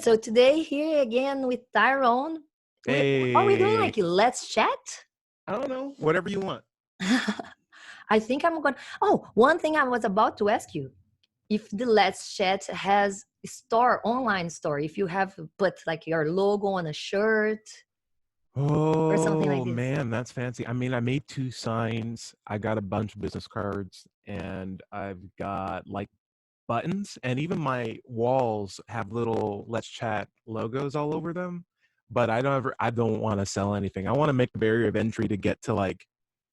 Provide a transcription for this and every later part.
So today here again with Tyrone. What are we doing? Hey, Like, let's chat? I don't know, whatever you want. I think I'm going to. Oh, one thing I was about to ask you. If the Let's Chat has store, online store, if you have put like your logo on a shirt or something like Oh this. man, that's fancy. I mean, I made 2 signs. I got a bunch of business cards, and I've got like buttons, and even my walls have little Let's Chat logos all over them. But I don't want to sell anything. I want to make the barrier of entry to get to like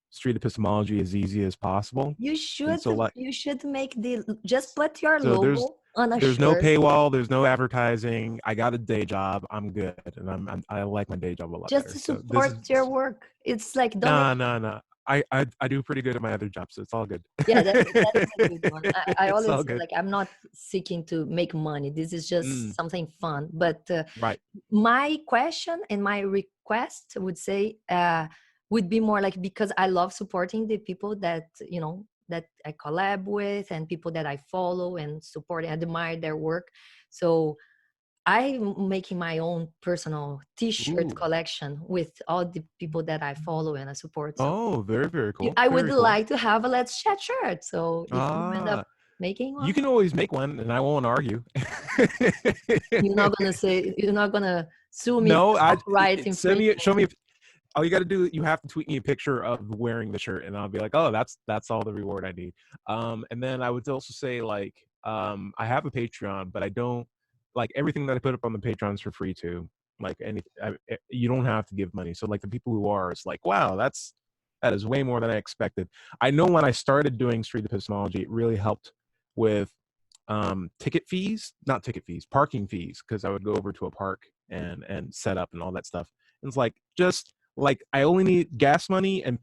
street epistemology as easy as possible. You And should so like you should make the just put your so there's logo on a there's no shirt. paywall, there's no advertising. I got a day job. I'm good, and I like my day job a lot Just better. to So this is support your work. It's like don't make. nah. I do pretty good at my other job, so it's all good. Yeah, that's a good one. I It's always all say good. like I'm not seeking to make money. This is just Mm, something fun. But right. my question and my request would say would be more like, because I love supporting the people that that I collab with and people that I follow and support and admire their work. So I'm making my own personal T-shirt Ooh. collection with all the people that I follow and I support. So Oh, very, very cool. I would Very cool. like to have a Let's Chat shirt. So if you end up Ah, making you one, can always make one, and I won't argue. you're not gonna sue me No, for copyright send me, show infringement. me. All you got to do, you have to tweet me a picture of wearing the shirt, and I'll be like, oh, that's all the reward I need. And then I would also say like, I have a Patreon, but I don't like everything that I put up on the Patreon is for free too. Like you don't have to give money. So like the people who are, it's like, wow, that is way more than I expected. I know when I started doing street epistemology, it really helped with parking fees, because I would go over to a park and set up and all that stuff. And it's like, just like, I only need gas money and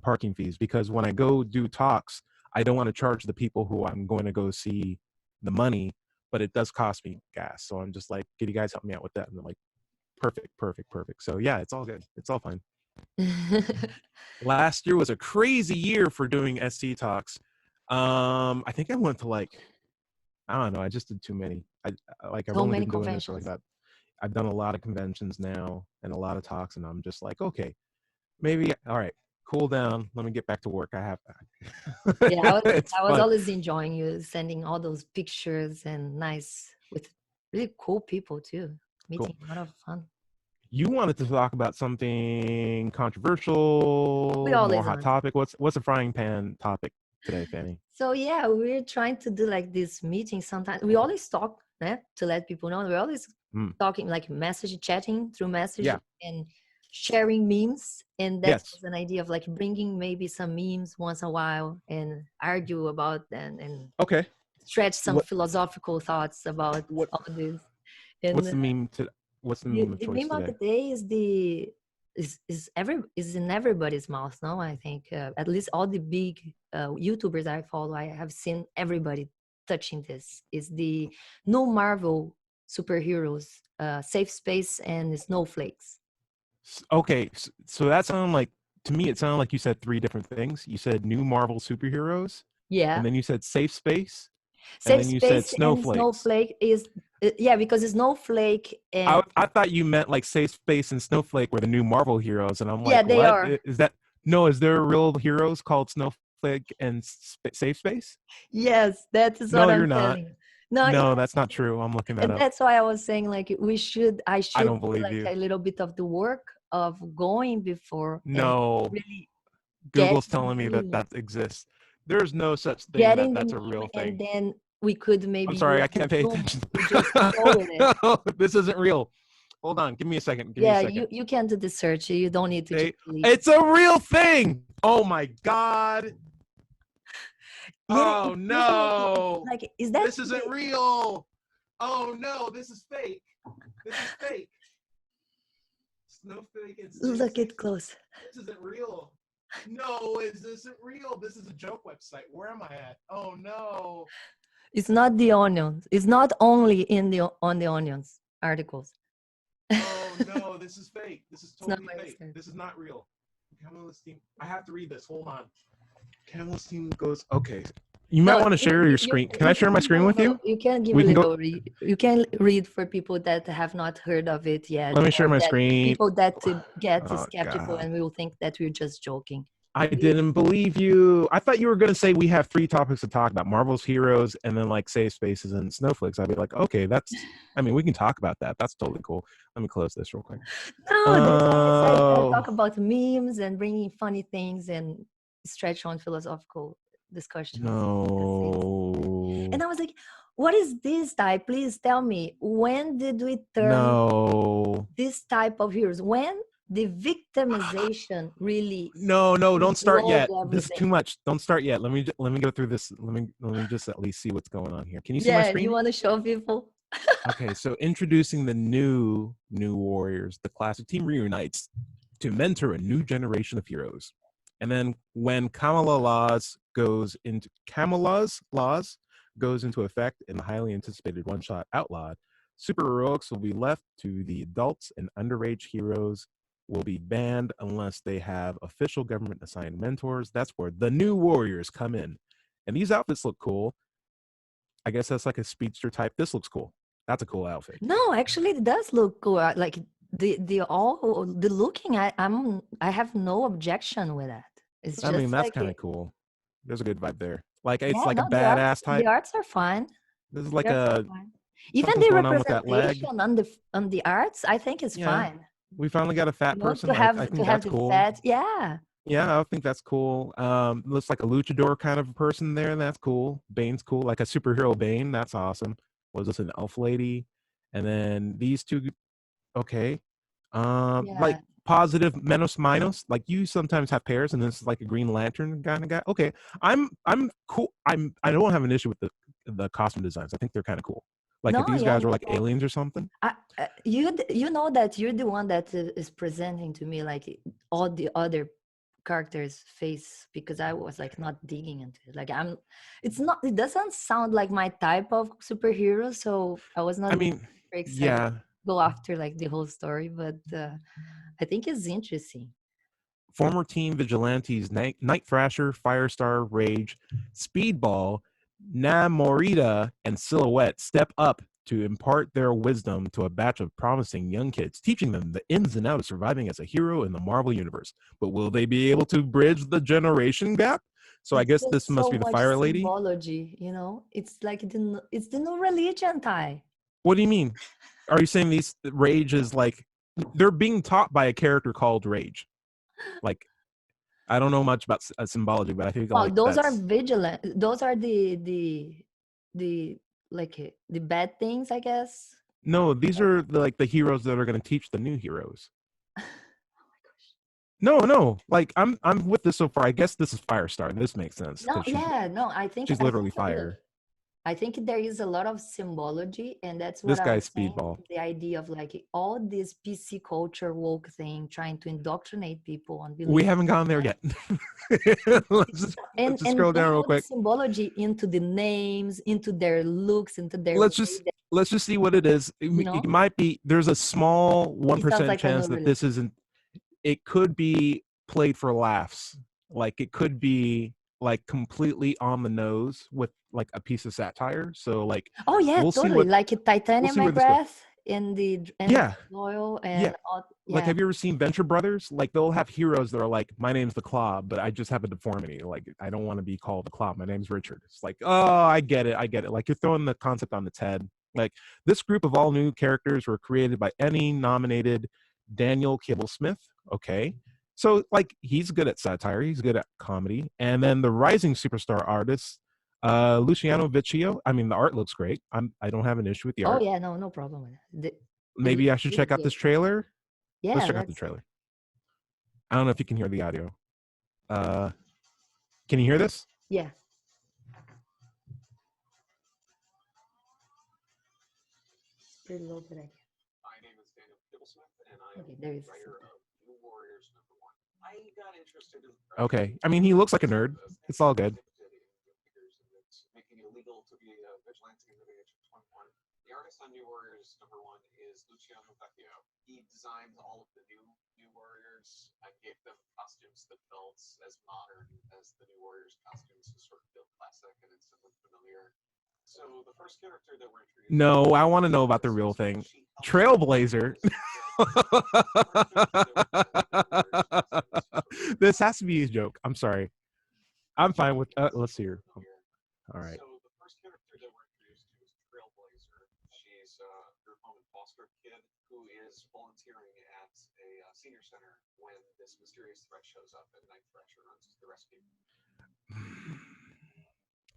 parking fees, because when I go do talks, I don't want to charge the people who I'm going to go see the money, but it does cost me gas. So I'm just like, can you guys help me out with that? And they're like, perfect. So yeah, it's all good. It's all fine. Last year was a crazy year for doing SC talks. I think I went to like, I don't know. I just did too many. I've So only many been doing this for like conventions. that. I've done a lot of conventions now and a lot of talks, and I'm just like, okay, maybe, all right, cool down. Let me get back to work. I have Yeah, it's I was fun. always enjoying you sending all those pictures and nice with really cool people too. Cool. Meeting a lot of fun. You wanted to talk about something We controversial, more always hot want. topic. What's a frying pan topic today, Fanny? So yeah, we're trying to do like this meeting sometimes. We always talk, to let people know. We're always Mm. talking, like message, chatting through message Yeah. and sharing memes. And that Yes. was an idea of like bringing maybe some memes once in a while and argue about them and Okay. stretch some What philosophical thoughts about what all this. And what's the meme to what's the meme of the choice meme of the today? day is is in everybody's mouth. No, I think at least all the big YouTubers I follow, I have seen everybody touching this. Is the no Marvel superheroes, Safe Space and Snowflakes. Okay, so that sounded like, to me, it sounded like you said three different things. You said new Marvel superheroes, and Yeah, then you said safe space, and Safe then you said Space and snowflakes. Snowflake is yeah, because Snowflake and I thought you meant like safe space and snowflake were the new Marvel heroes, and I'm yeah, like, they what are. is that? No, is there real heroes called snowflake and safe space? Yes, that is what No, I'm you're not. telling you. No, No, that's not true. I'm looking that and up. that's why I was saying like I I should don't do believe like you. a little bit of the work of going before and No, really get Google's the telling me that meme, that exists. There's no such thing getting the that's a meme, real and thing. then we could maybe I'm sorry, use I the can't pay Zoom attention. to just show it. No, this isn't real. Hold on, give me a second. Give me a Yeah, second. you can do the search. You don't need to just believe. It's a real thing. Oh my god. Yeah, Oh it feels no. like is that This isn't real. Oh no, this is fake. This is fake. Snowflake and look safe it space. close. This isn't real. No, this isn't real. This is a joke website. Where am I at? Oh no. It's not the onions. It's not only in the on the onions articles. Oh no, this is fake. This is It's not totally my fake. mistake. This is not real. Camelist team. I have to read this. Hold on. Camelist team goes, okay. You might No, want to share your screen. Can I share my screen with you? you can give We a can go. little read. You can read for people that have not heard of it yet, Let me share or my that screen. people that get Oh skeptical God. and will think that we're just joking. I Read. didn't believe you. I thought you were gonna say we have 3 topics to talk about: Marvel's heroes, and then like safe spaces and snowflakes. I'd be like, okay, that's. I mean, we can talk about that. That's totally cool. Let me close this real quick. No, that's why I said Oh talk about memes and bringing funny things and stretch on philosophical discussions. Because no, and I was like, what is this type? Please tell me, when did we turn no, this type of heroes? When the victimization really no! Don't start explode yet. This is too everything? much. Don't start yet. Let me go through this. Let me just at least see what's going on here. Can you see my Yeah, you screen? want to show people? Okay, so introducing the new warriors, the classic team reunites to mentor a new generation of heroes. And then when Kamala's laws goes into effect in the highly anticipated one-shot Outlawed, superheroics will be left to the adults, and underage heroes will be banned unless they have official government assigned mentors. That's where the new warriors come in. And these outfits look cool. I guess that's like a speedster type. This looks cool. That's a cool outfit. No, actually, it does look cool. Like the looking. I have no objection with that. It's I mean, just that's like kind of cool. There's a good vibe there. Like it's yeah, like a no, badass the type. arts are fine. This is The like arts are a fine. Even something's the going on with that leg. representation on the arts, I think is Yeah, fine. we finally got a fat You know, person. I to think have that's the cool. fat, yeah, Yeah, I think that's cool. Looks like a luchador kind of a person there. That's cool. Bane's cool, like a superhero Bane. That's awesome. Was this an elf lady? And then these two, okay. Like yeah. positive menos minus. Like you sometimes have pairs, and this is like a Green Lantern kind of guy. Okay, I'm cool. I don't have an issue with the costume designs. I think they're kind of cool. Like if No, these yeah, guys were no like problem. aliens or something. You know that you're the one that is presenting to me like all the other characters' face because I was like not digging into it. Like it's not. It doesn't sound like my type of superhero, so I was not I really mean, very excited to yeah. go after like the whole story. But I think it's interesting. Former team vigilantes Night Thrasher, Firestar, Rage, Speedball, Namorita, and Silhouette step up to impart their wisdom to a batch of promising young kids, teaching them the ins and outs of surviving as a hero in the Marvel Universe. But will they be able to bridge the generation gap? So I It's guess this just must so be the much Fire Lady. symbology, It's like it's the new religion, Ty. What do you mean? Are you saying these Rage is like they're being taught by a character called Rage? Like I don't know much about symbology, but I think Well, like those are that's vigilant. Those are the like the bad things, I guess. no. These Like, are like the heroes that are going to teach the new heroes. oh my No, no. Like I'm with this so far. I guess this is Firestar. This makes sense no, because yeah, no. she's I literally think look, fire. I think there is a lot of symbology, and that's what This I was guy's saying. Speedball. The idea of like all this PC culture woke thing, trying to indoctrinate people on We believing. haven't gone there yet. Let's just And scroll down real all the quick. symbology into the names, into their looks, into their Let's way just that, let's just see what it is. you It know, might be there's a small one it sounds percent like a new chance that this religion. isn't. It could be played for laughs. Like it could be like completely on the nose with like a piece of satire. So like Oh yeah, we'll see totally. what Like a we'll titanium see where this goes. breath in the and Yeah, oil yeah. and all, Like, yeah. have you ever seen Venture Brothers? Like, they'll have heroes that are like, "My name's the Claw, but I just have a deformity. Like, I don't want to be called the Claw. My name's Richard." It's like, oh, I get it, I get it. Like, you're throwing the concept on its head. Like, this group of all new characters were created by Emmy-nominated Daniel Kibblesmith. Okay, so like, he's good at satire. He's good at comedy. And then the rising superstar artist, Luciano Vecchio. I mean, the art looks great. I don't have an issue with the Oh art. yeah, no, no problem with it. It Maybe looks I should really check out good. this trailer. Let's Yeah, check out the let's. trailer. I don't know if you can hear the audio. Uh, can you hear this? Yeah, it's pretty low, but I can. My name is Daniel Kibblesmith, and I am Okay, the there is writer something. of New Warriors #1. I got interested in. Okay, I mean he looks like a nerd. It's all good. Making it illegal to be a vigilante under the age of 21. No, I want to know about the real thing. Trailblazer. This has to be a joke. I'm sorry. I'm fine with. Let's see here. All right.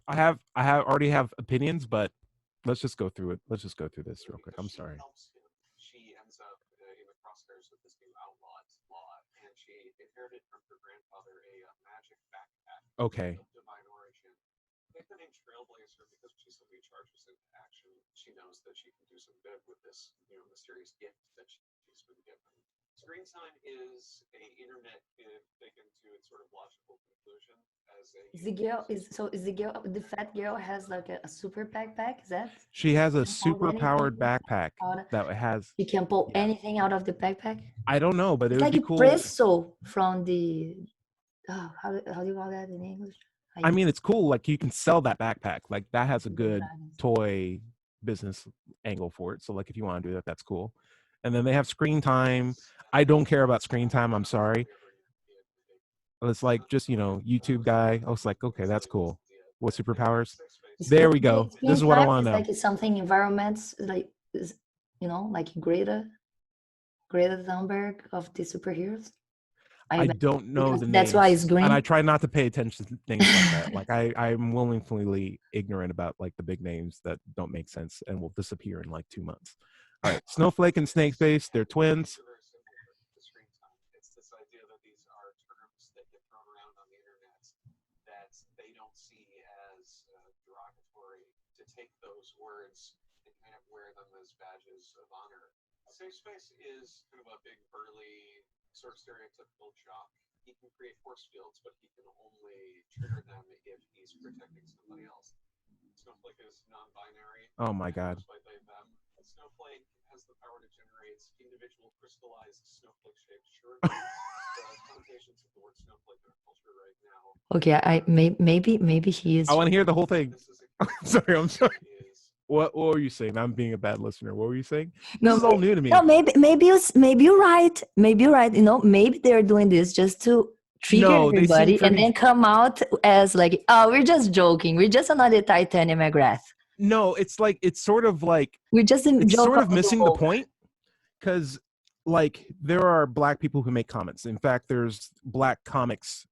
I have already have opinions, but let's just go through it. Let's just go through this real quick. I'm sorry. Okay. Is the girl is the girl the fat girl has like a super backpack? Is that She has a can hold super powered anything back out of, that has. she can pull Yeah. anything out of the backpack? I don't know, but it It's would like be a cool. presso from the how do you call that in English? I I mean, it's cool. Like you can sell that backpack. Like that has a the good dragons. toy business angle for it. So like if you want to do that, that's cool. And then they have screen time. I don't care about screen time. I'm sorry. It's like just YouTube guy. I was like, okay, that's cool. What superpowers? There we go. This Screen is what I time want is to know. like something environments like is like Greta Thunberg of the superheroes. I I imagine don't know because the that's why names, it's and I green. try not to pay attention to things like that. Like I'm willingly ignorant about like the big names that don't make sense and will disappear in like 2 months. All right, Snowflake and Snake Face, they're twins. Oh my god. Okay, maybe he I is. want to hear the whole thing. I'm sorry. What were you saying? I'm being a bad listener. What were you saying? This No, is all new to no, me. maybe you're right. Maybe you're right. Maybe they're doing this just to trigger No, they seem everybody and pretty. then come out as like, oh, we're just joking. We're just another Titanium McGrath. No, it's like it's sort of like We're just a it's joke sort of of the missing the woke. point because like there are black people who make comics. In fact, there's black comics.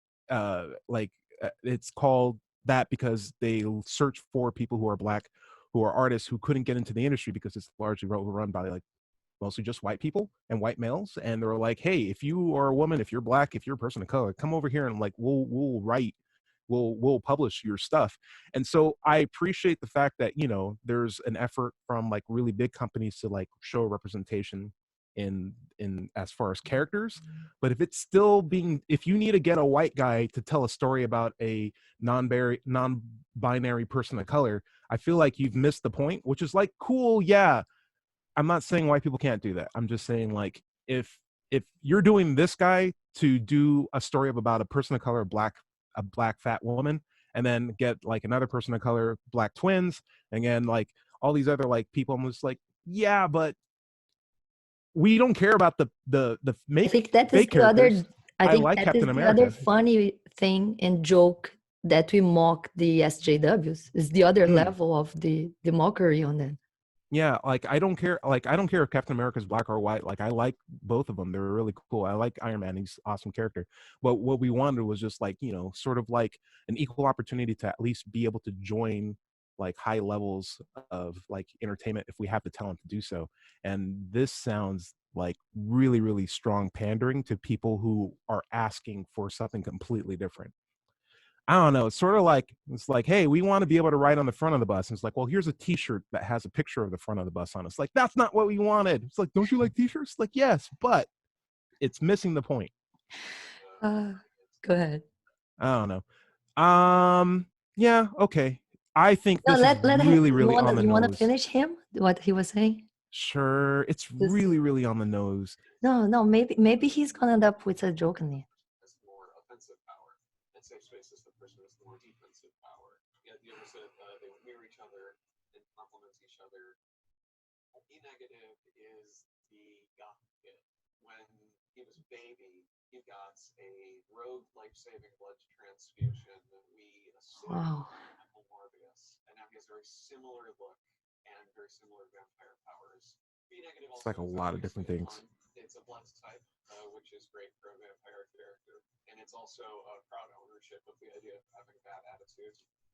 It's called that because they search for people who are black, who are artists who couldn't get into the industry because it's largely run by like mostly just white people and white males. And they're like, hey, if you are a woman, if you're black, if you're a person of color, come over here and like we'll write, we'll publish your stuff. And so I appreciate the fact that there's an effort from like really big companies to like show representation in as far as characters. But if it's still being, if you need to get a white guy to tell a story about a non-binary person of color, I feel like you've missed the point, which is like cool. Yeah, I'm not saying white people can't do that. I'm just saying like if you're doing this guy to do a story about a person of color, a black fat woman, and then get like another person of color, black twins, and again like all these other like people, I'm just like, yeah, but we don't care about the I make think that is fake the other. characters. I I think like that is Captain the other America. funny thing and joke that we mock the SJWs. Is the other Mm. level of the mockery on them. Yeah, like I don't care. Like I don't care if Captain America's black or white. Like I like both of them. They're really cool. I like Iron Man. He's an awesome character. But what we wanted was just like sort of like an equal opportunity to at least be able to join like high levels of like entertainment if we have the talent to do so. And this sounds like really really strong pandering to people who are asking for something completely different. I don't know. It's sort of like it's like, hey, we want to be able to ride on the front of the bus. And it's like, well, here's a T-shirt that has a picture of the front of the bus on it. It's like that's not what we wanted. It's like, don't you like T-shirts? Like, yes, but it's missing the point. Uh, Go ahead. I don't know. Yeah, okay. I think No, this is let him. really, really on the You wanna nose. finish him? What he was saying? Sure, it's Just really, really on the nose. no, no. Maybe he's gonna end up with a joke in it. Has more offensive power, and safe space is the person with more defensive power. Yeah, the opposite. They mirror each other and complement each other. E negative is the goth kid. When he was a baby, he got a rogue life-saving blood transfusion that we assumed Wow. Michael Morbius, and now he has a very similar look and very similar vampire powers. B negative also, it's like a lot of different things. Fun. It's a blood type, which is great for a vampire character, and it's also a proud ownership of the idea of having bad attitude.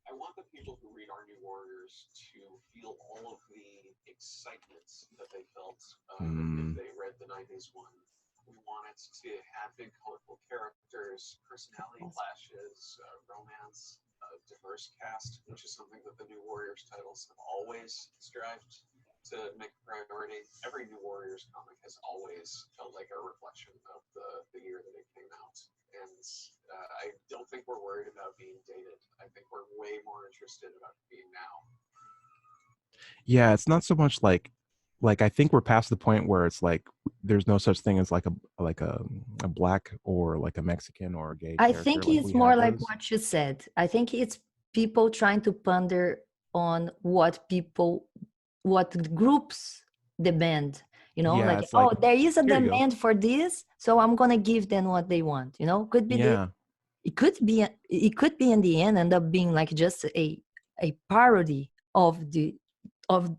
I want the people who read our New Warriors to feel all of the excitement that they felt if they read the 90s one. We want it to have big, colorful characters, personality clashes, romance, diverse cast, which is something that the New Warriors titles have always strived to make a priority. Every New Warriors comic has always felt like a reflection of the year that it came out. And I don't think we're worried about being dated. I think we're way more interested about being now. Yeah, it's not so much like I think we're past the point where it's like there's no such thing as like a black or like a Mexican or a gay I character think like it's we more have like those. what you said. I think it's people trying to ponder on what groups demand. You know, Yeah, like, it's oh, like there is a here you go. demand for this, so I'm gonna give them what they want. You know, could be this. Yeah. It could be in the end up being like just a parody of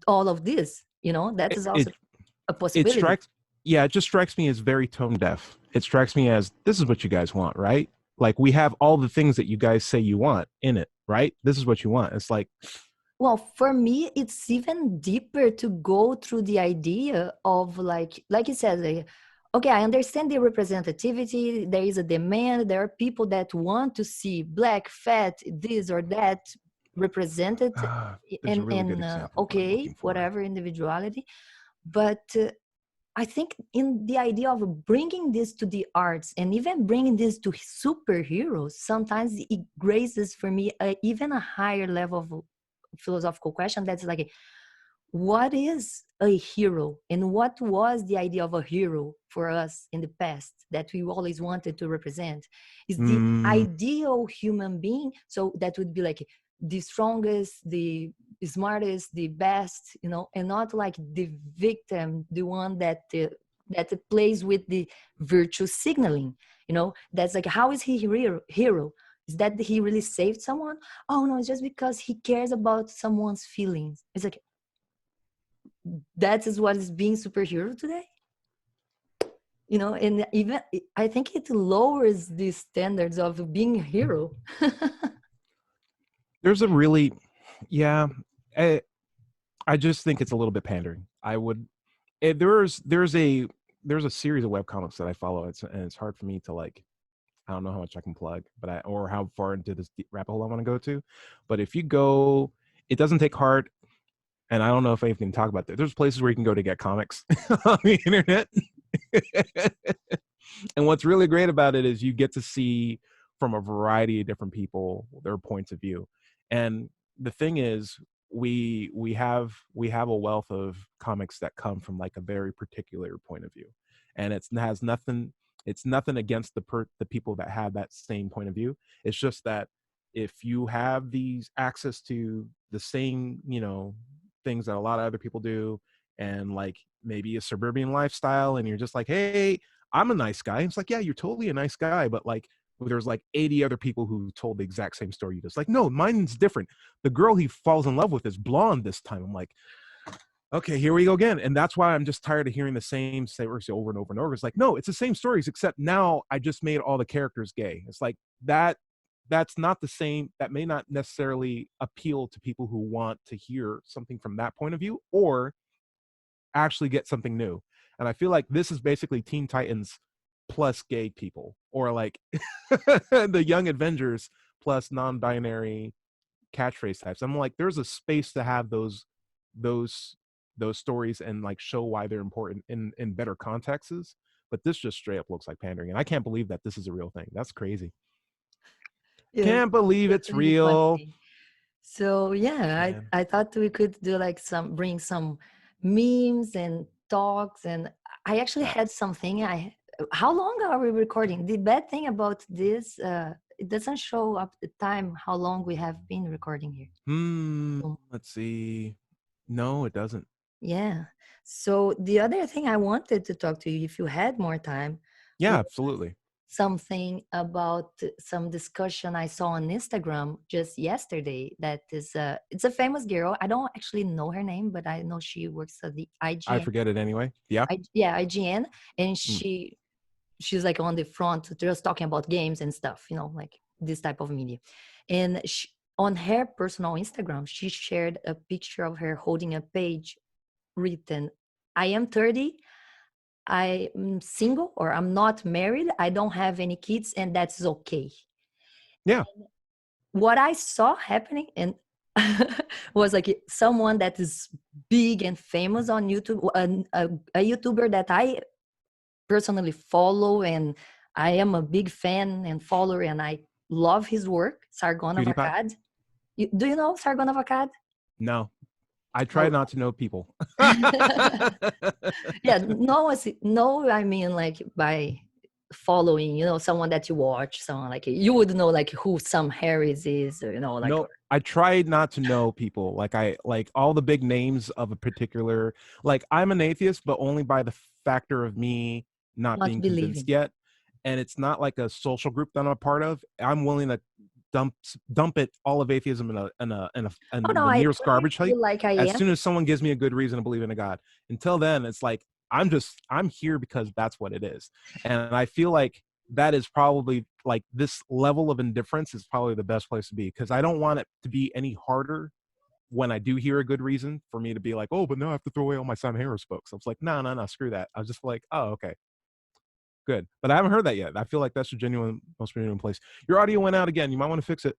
all of this. You know, that It, is it also a it possibility. strikes yeah, it just strikes me as very tone deaf. It strikes me as this is what you guys want, right? Like we have all the things that you guys say you want in it, right? This is what you want. It's like Well, for me, it's even deeper to go through the idea of like you said, like, okay, I understand the representativity. There is a demand. There are people that want to see black, fat, this or that represented, there's a really good and example of what I'm okay, looking for. whatever individuality. But I think in the idea of bringing this to the arts and even bringing this to superheroes, sometimes it raises for me even a higher level of philosophical question that's like, what is a hero and what was the idea of a hero for us in the past that we always wanted to represent? Is the Mm, ideal human being, so that would be like the strongest, the smartest, the best, you know, and not like the victim, the one that plays with the virtue signaling, you know. That's like, how is he hero? Is that he really saved someone? Oh no, it's just because he cares about someone's feelings. It's like, that is what is being superhero today, you know. And even I think it lowers the standards of being a hero. there's a really yeah, I, I just think it's a little bit pandering. I would there's a series of web comics that I follow. It's hard for me to like I don't know how much I can plug, but or how far into this rabbit hole I want to go to. But if you go, it doesn't take heart, and I don't know if I can talk about that. There's places where you can go to get comics on the internet. And what's really great about it is you get to see from a variety of different people their points of view. And the thing is, we have a wealth of comics that come from like a very particular point of view, and it's nothing against the people that have that same point of view. It's just that if you have these access to the same things that a lot of other people do, and like maybe a suburban lifestyle, and you're just like, hey, I'm a nice guy. It's like, yeah, you're totally a nice guy, but like there's like 80 other people who told the exact same story. You just like, no, mine's different. The girl he falls in love with is blonde this time. I'm like, okay, here we go again. And that's why I'm just tired of hearing the same stories over and over and over. It's like, no, it's the same stories, except now I just made all the characters gay. It's like that's not the same. That may not necessarily appeal to people who want to hear something from that point of view or actually get something new. And I feel like this is basically Teen Titans plus gay people, or like the Young Avengers plus non-binary catchphrase types. I'm like, there's a space to have those those stories and like show why they're important in better contexts. But this just straight up looks like pandering, and I can't believe that this is a real thing. That's crazy. Yes, Can't believe it's definitely the funny real. thing. So yeah, Man, I thought we could do like bring some memes and talks, and I actually had facts. something. How long are we recording? The bad thing about this, it doesn't show up the time how long we have been recording here. So, Let's see. No, it doesn't. yeah. So the other thing I wanted to talk to you, if you had more time, Yeah, was absolutely. something about some discussion I saw on Instagram just yesterday. That is, it's a famous girl. I don't actually know her name, but I know she works at the I IGN. forget it anyway. Yeah. Yeah, IGN, and Mm. she's like on the front, just talking about games and stuff. Like this type of media. And on her personal Instagram, she shared a picture of her holding a page written, "I am 30. I'm single, or I'm not married. I don't have any kids, and that's okay." Yeah. What I saw happening and was like someone that is big and famous on YouTube, a YouTuber that I personally follow, and I am a big fan and follower, and I love his work, Sargon of PewDiePie? Akkad. Do you know Sargon of Akkad? No. I try Oh. not to know people. Yeah, no, I mean like by following, someone that you watch, someone like you would know like who Sam Harris is, or, like. No, I try not to know people. Like I like all the big names of a particular, like I'm an atheist, but only by the factor of me not Not being convinced believing. yet. And it's not like a social group that I'm a part of. I'm willing to dump it all of atheism Oh in no, the I nearest totally garbage heap feel like I as am. soon as someone gives me a good reason to believe in a God. Until then, it's like I'm here because that's what it is. And I feel like that is probably like this level of indifference is probably the best place to be, because I don't want it to be any harder when I do hear a good reason for me to be like, oh, but now I have to throw away all my Sam Harris books. I was like, no, screw that. I was just like, oh, okay, good. But I haven't heard that yet. I feel like that's a most genuine place. Your audio went out again. You might want to fix it.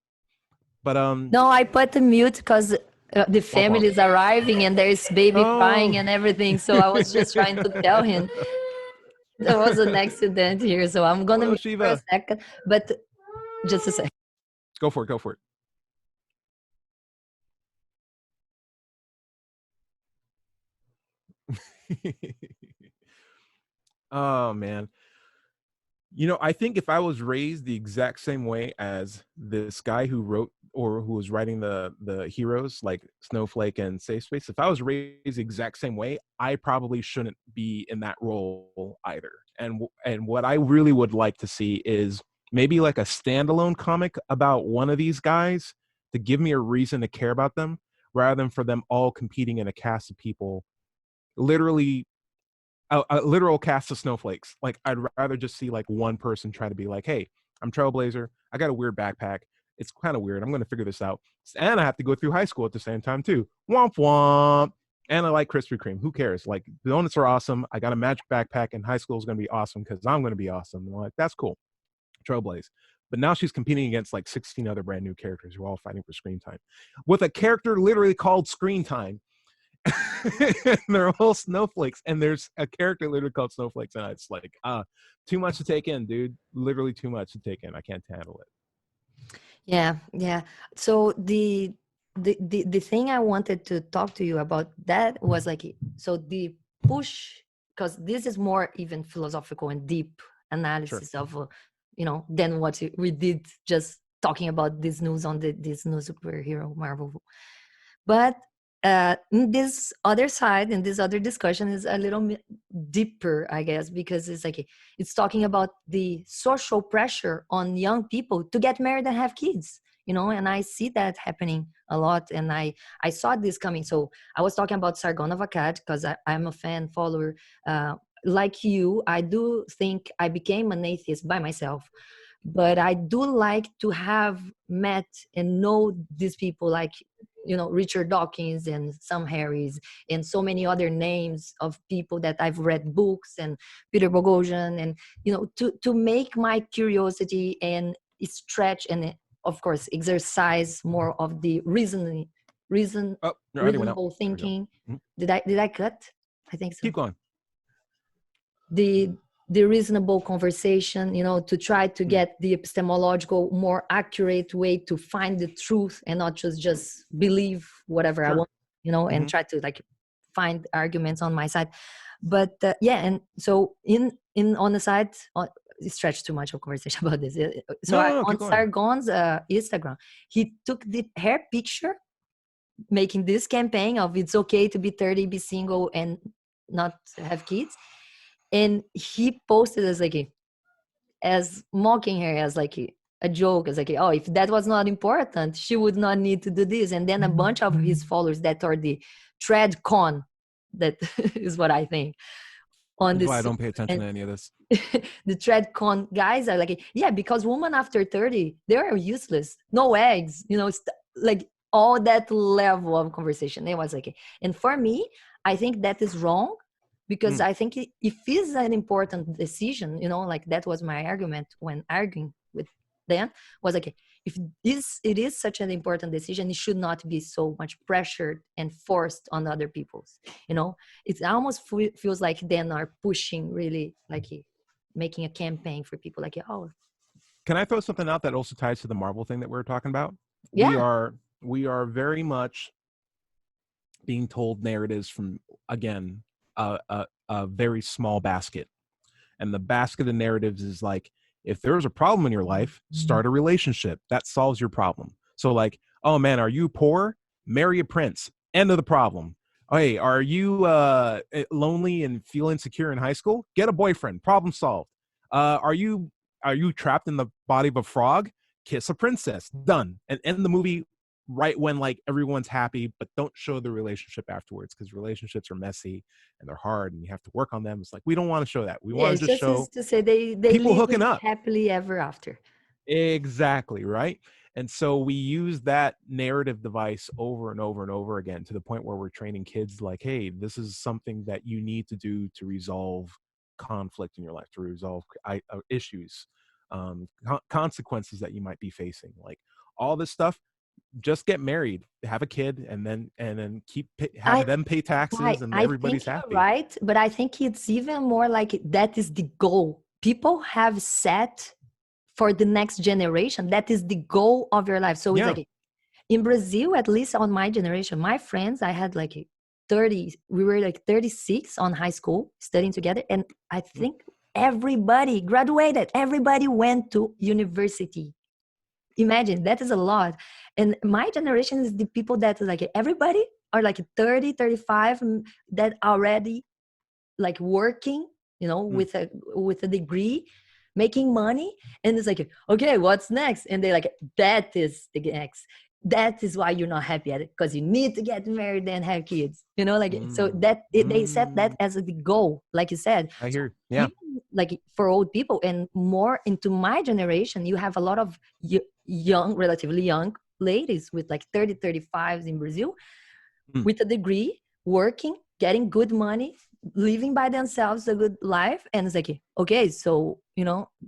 But No, I put the mute because the womp womp. family is arriving and there's baby crying Oh. and everything. So I was just trying to tell him there was an accident here. So I'm gonna Oh, mute for a Shiva. second, but just a second. Go for it. Go for it. Oh man. I think if I was raised the exact same way as this guy who wrote or who was writing the heroes like Snowflake and Safe Space, if I was raised the exact same way, I probably shouldn't be in that role either. And what I really would like to see is maybe like a standalone comic about one of these guys to give me a reason to care about them, rather than for them all competing in a cast of people, literally a literal cast of snowflakes. Like I'd rather just see like one person try to be like, hey, I'm Trailblazer. I got a weird backpack. It's kind of weird. I'm going to figure this out. And I have to go through high school at the same time too. Womp womp. And I like Krispy Kreme. Who cares? Like the donuts are awesome. I got a magic backpack, and high school is going to be awesome because I'm going to be awesome. And I'm like, that's cool. Trailblaze. But now she's competing against like 16 other brand new characters who are all fighting for screen time with a character literally called Screen Time. They're all snowflakes, and there's a character literally called Snowflakes, and it's like too much to take in, dude. Literally too much to take in. I can't handle it. Yeah, yeah. So the thing I wanted to talk to you about that was like, so the push, because this is more even philosophical and deep Sure. analysis of than what we did just talking about this news on this new superhero Marvel. But in this other side, in this other discussion, is a little deeper, I guess, because it's like it's talking about the social pressure on young people to get married and have kids. And I see that happening a lot, and I saw this coming. So I was talking about Sargon of Akkad because I'm a fan follower. Like you, I do think I became an atheist by myself, but I do like to have met and know these people, like Richard Dawkins and Sam Harris and so many other names of people that I've read books, and Peter Boghossian, and to make my curiosity and stretch, and of course exercise more of the Oh, your audio went out. reasonable There we go. thinking. Mhm. Did I cut? I think so. Keep going. The the reasonable conversation, to try to get the epistemological, more accurate way to find the truth and not just believe whatever I Sure. want, and try to like find arguments on my side. But yeah, and so in on the side, stretch too much of conversation about this. So No, no, no, on keep going. Sargon's Instagram, he took the hair picture, making this campaign of it's okay to be 30, be single, and not have kids, and he posted as mocking her, as like a joke, as like, oh, if that was not important, she would not need to do this. And then a bunch of his followers that are the tread con, that is what I think on This is why I this. don't pay attention And to any of this. the tread con guys are like, yeah, because women after 30, they are useless, no eggs, like all that level of conversation. It was like, and for me, I think that is wrong, because I think if it's an important decision, like that was my argument when arguing with Dan, was like, if it is such an important decision, it should not be so much pressured and forced on other people's, it almost feels like Dan are pushing, really, like making a campaign for people, like, oh Can I throw something out that also ties to the Marvel thing that we were talking about? We yeah, are we are very much being told narratives from, again, a very small basket. And the basket of narratives is like, if there's a problem in your life, start a relationship. That solves your problem. So like, oh man, are you poor? Marry a prince. End of the problem. Hey, are you lonely and feel insecure in high school? Get a boyfriend. Problem solved. Are you trapped in the body of a frog? Kiss a princess. Done. And end the movie right when like everyone's happy, but don't show the relationship afterwards, because relationships are messy and they're hard and you have to work on them. It's like, we don't want to show that. We yeah, want it's to just just show to say they people live hooking up. happily ever after. Exactly, right? And so we use that narrative device over and over and over again, to the point where we're training kids like, hey, this is something that you need to do to resolve conflict in your life, to resolve issues, consequences that you might be facing, like all this stuff. Just get married, have a kid, and then have I them pay taxes, and I everybody's think you're happy. right, but I think it's even more like that is the goal. People have set for the next generation. That is the goal of your life. So it's Yeah. like in Brazil, at least on my generation, my friends, I had like 30, we were like 36 on high school studying together. And I think everybody graduated, everybody went to university. Imagine, that is a lot. And my generation is the people that like everybody are like 30, 35, that already like working, Mm. with a degree, making money. And it's like, okay, what's next? And they're like, that is the next. That is why you're not happy at it, because you need to get married and have kids, like, so Mm. that they set that Mm. as the goal, like you said. I So hear. Yeah. even like for old people and more into my generation, you have a lot of young, relatively young ladies with like 30, 35s in Brazil, Mm. with a degree, working, getting good money, living by themselves a good life. And it's like, okay, so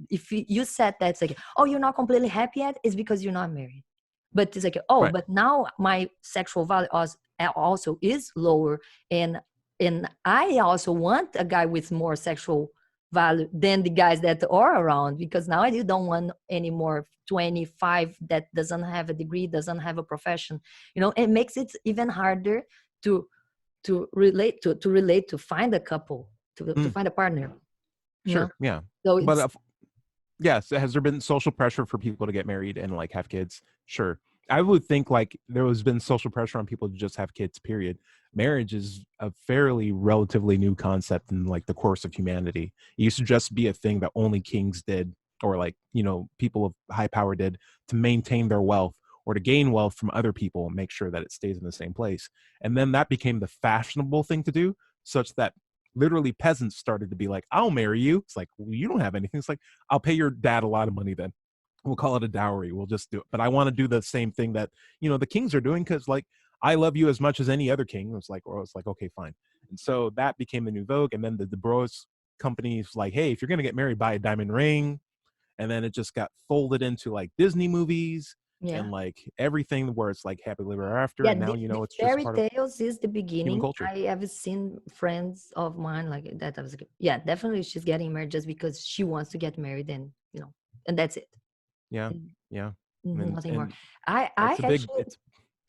if you said that, it's like, oh, you're not completely happy yet, it's because you're not married. But it's like, oh, Right. but now my sexual value also is lower, and I also want a guy with more sexual value than the guys that are around, because now I don't want any more 25 that doesn't have a degree, doesn't have a profession. It makes it even harder to relate, to find a couple, to Mm. find a partner. Sure. Yeah. So But it's yes, has there been social pressure for people to get married and like have kids? Sure. I would think like there has been social pressure on people to just have kids, period. Marriage is a fairly relatively new concept in like the course of humanity. It used to just be a thing that only kings did, or like, people of high power did, to maintain their wealth or to gain wealth from other people and make sure that it stays in the same place. And then that became the fashionable thing to do, such that literally peasants started to be like, I'll marry you. It's like, well, you don't have anything. It's like, I'll pay your dad a lot of money then. We'll call it a dowry. We'll just do it. But I want to do the same thing that, the kings are doing, because like, I love you as much as any other king. It's like, okay, fine. And so that became the new vogue. And then the Bros companies like, hey, if you're going to get married, buy a diamond ring. And then it just got folded into like Disney movies. Yeah. and like everything where it's like happily ever after, Yeah, and now the it's just a fairy part of tales is the human beginning. culture. I have seen friends of mine like that. I was like, yeah, definitely she's getting married just because she wants to get married, and and that's it. Yeah, And yeah, nothing more. and I I it's a big actually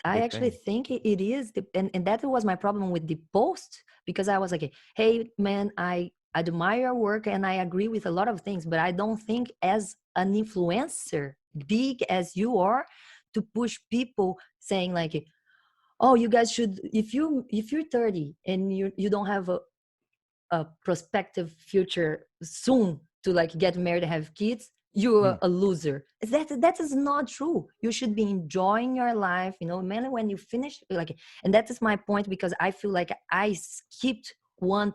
I big actually thing. think it is, and that was my problem with the post, because I was like, hey man, I admire your work and I agree with a lot of things, but I don't think as an influencer, big as you are, to push people saying like, oh, you guys should, if you're 30 and you don't have a prospective future soon to like get married and have kids, you're Mm, a loser. That is not true. You should be enjoying your life, mainly when you finish, like, and that is my point, because I feel like I skipped one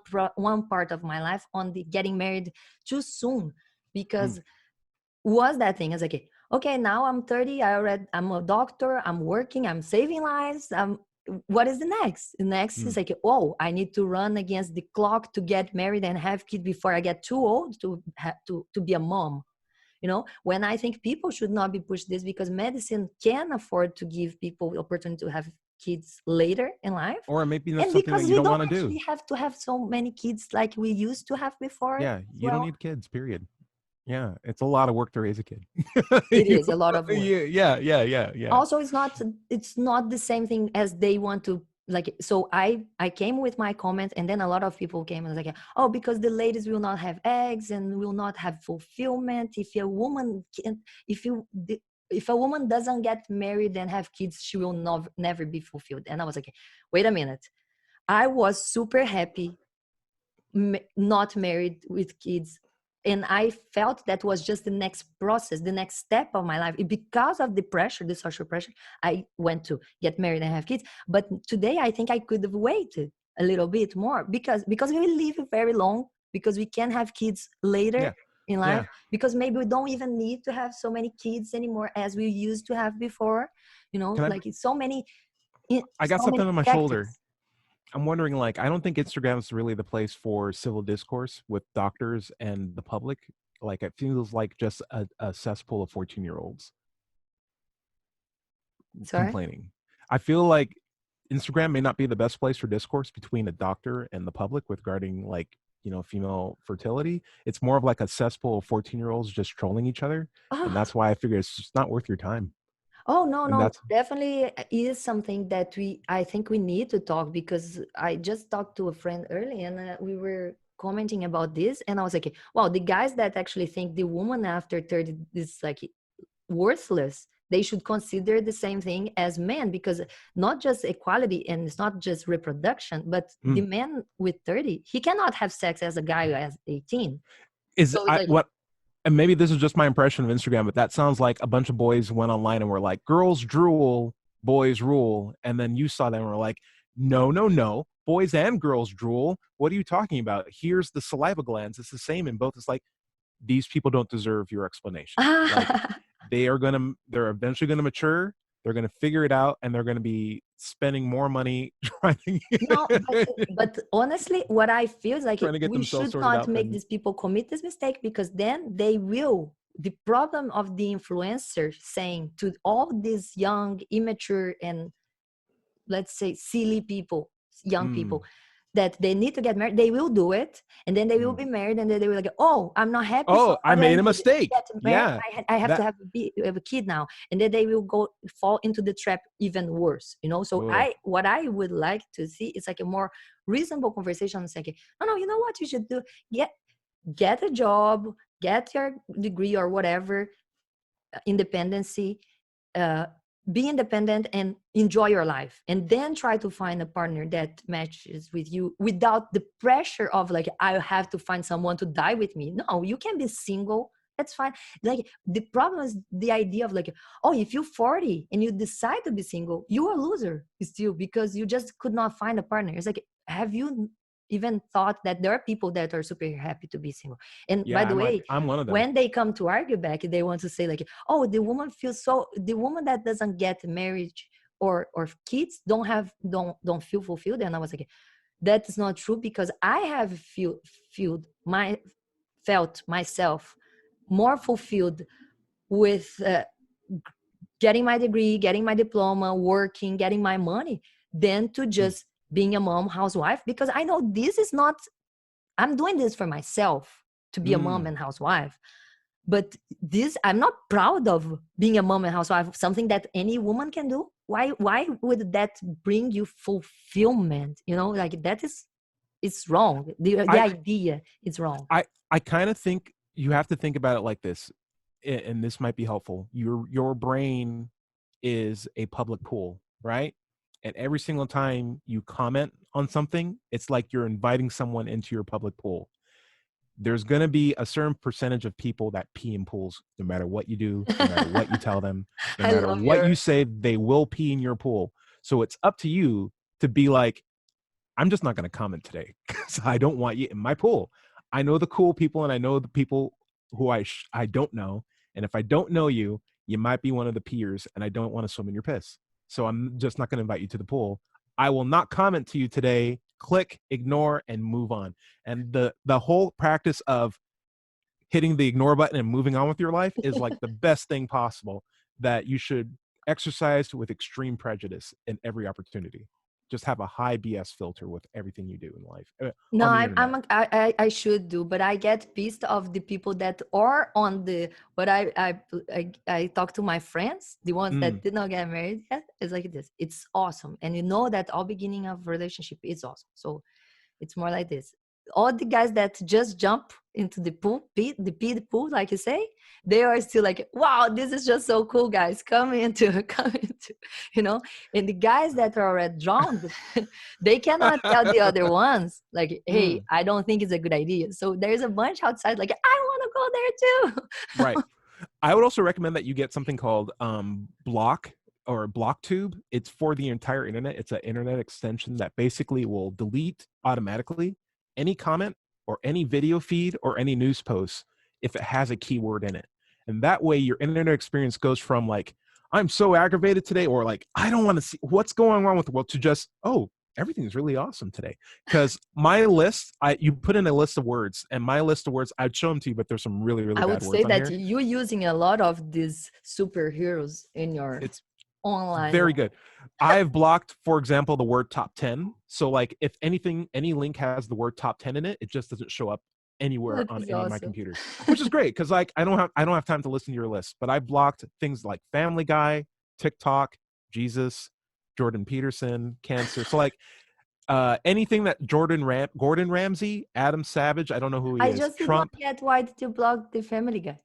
part of my life on the getting married too soon, mm, because was that thing. I was like, okay, now I'm 30, I'm a doctor, I'm working, I'm saving lives. What is the next? The next mm. is like, oh, I need to run against the clock to get married and have kids before I get too old to be a mom. When I think people should not be pushed this, because medicine can afford to give people the opportunity to have kids later in life. Or maybe that's And something that because you we don't don't want to do. actually have to have so many kids like we used to have before Yeah, as you don't well. need kids, period. Yeah, it's a lot of work to raise a kid. It You is a lot of work. yeah. Also, it's not the same thing as they want to, like. So I came with my comment, and then a lot of people came and was like, oh, because the ladies will not have eggs and will not have fulfillment. If a woman can if you if a woman doesn't get married and have kids, she will never be fulfilled. And I was like, wait a minute. I was super happy not married with kids, and I felt that was just the next process, the next step of my life. Because of the pressure, the social pressure, I went to get married and have kids. But today I think I could have waited a little bit more, because we live very long, because we can have kids later Yeah, in yeah. life, because maybe we don't even need to have so many kids anymore as we used to have before. Can Like it's I got so many something on my shoulder. factors. I'm wondering, like, I don't think Instagram is really the place for civil discourse with doctors and the public. Like, it feels like just a cesspool of 14-year-olds Sorry. complaining. I feel like Instagram may not be the best place for discourse between a doctor and the public regarding, like, female fertility. It's more of like a cesspool of 14-year-olds just trolling each other. And that's why I figure it's just not worth your time. Oh, no, And no, that's, definitely is something that I think we need to talk, because I just talked to a friend earlier, and we were commenting about this, and I was like, wow, the guys that actually think the woman after 30 is like worthless, they should consider the same thing as men, because not just equality and it's not just reproduction, but the mm, man with 30, he cannot have sex as a guy as 18. is So it's I like, what and maybe this is just my impression of Instagram, but that sounds like a bunch of boys went online and were like, girls drool, boys rule. And then you saw them and were like, no, no, no. Boys and girls drool. What are you talking about? Here's the saliva glands. It's the same in both. It's like, these people don't deserve your explanation. Like, they're eventually gonna mature, they're gonna figure it out, and they're gonna be spending more money trying no, but honestly, what I feel is like trying to get we themselves should sorted not out make than these people commit this mistake, because then they will. The problem of the influencer saying to all these young, immature, and let's say silly people, young mm, people, that they need to get married, they will do it, and then they will mm. be married, and then they will like, oh, I'm not happy, so Oh, I what I made a need to mistake. get married, Yeah. I have to That have a kid now, and then they will go fall into the trap even worse. So ugh. what I would like to see is like a more reasonable conversation. It's like, no, no, you know what you should do? Get a job, get your degree or whatever, independency, uh, be independent and enjoy your life, and then try to find a partner that matches with you without the pressure of like, I have to find someone to die with me. No, you can be single, that's fine. Like, the problem is the idea of like, oh, if you're 40 and you decide to be single, you're a loser still, because you just could not find a partner. It's like, have you even thought that there are people that are super happy to be single? And by Yeah, the way, I'm one of them. when they come to argue back, they want to say like, oh, the woman that doesn't get marriage or kids don't feel fulfilled. And I was like, that is not true, because I have filled my felt myself more fulfilled with getting my degree, getting my diploma, working, getting my money, than to Mm. just being a mom, housewife, because I know this is not, I'm doing this for myself to be a mom Mm. and housewife. But this, I'm not proud of being a mom and housewife, something that any woman can do. Why would that bring you fulfillment? You know, like that is, it's wrong. The I idea is wrong. I I kind of think you have to think about it like this, and this might be helpful. Your brain is a public pool, right? And every single time you comment on something, it's like you're inviting someone into your public pool. There's going to be a certain percentage of people that pee in pools no matter what you do, no matter what you tell them, no I matter love what your you say, they will pee in your pool. So it's up to you to be like, I'm just not going to comment today because I don't want you in my pool. I know the cool people and I know the people who I don't know. And if I don't know you, you might be one of the peers and I don't want to swim in your piss. So I'm just not going to invite you to the pool. I will not comment to you today. Click, ignore, and move on. And the whole practice of hitting the ignore button and moving on with your life is like the best thing possible that you should exercise with extreme prejudice in every opportunity. Just have a high BS filter with everything you do in life No, on the internet. I should do, but I get pissed of the people that are on the, what I talk to my friends, the ones Mm, that did not get married yet. It's like this. It's awesome, and you know that all beginning of relationship is awesome. So it's more like this. All the guys that just jump into the pool, the pool, like you say, they are still like, wow, this is just so cool, guys. Come into, come into, you know. And the guys that are already drowned, they cannot tell the other ones, like, hey, mm, I don't think it's a good idea. So there's a bunch outside, like, I want to go there right. too. I would also recommend that you get something called Block or BlockTube. It's for the entire internet. It's an internet extension that basically will delete automatically any comment or any video feed or any news post if it has a keyword in it. And that way your internet experience goes from like, I'm so aggravated today, or like, I don't want to see what's going on with the world, to just, oh, everything's really awesome today. Because my list, you put in a list of words, and my list of words, I'd show them to you, but there's some really, really I bad would say words on that here. you're using a lot of these superheroes in your It's online very life. good. I've blocked, for example, the word top 10. So like if anything, any link has the word top 10 in it, it just doesn't show up anywhere That on is any of my awesome. computers, which is great because like I don't have time to listen to your list. But I blocked things like Family Guy, TikTok, Jesus, Jordan Peterson, Cancer. So like anything that Gordon Ramsay, Adam Savage, I don't know who he I is, just did not Trump. get why did you block the Family Guy?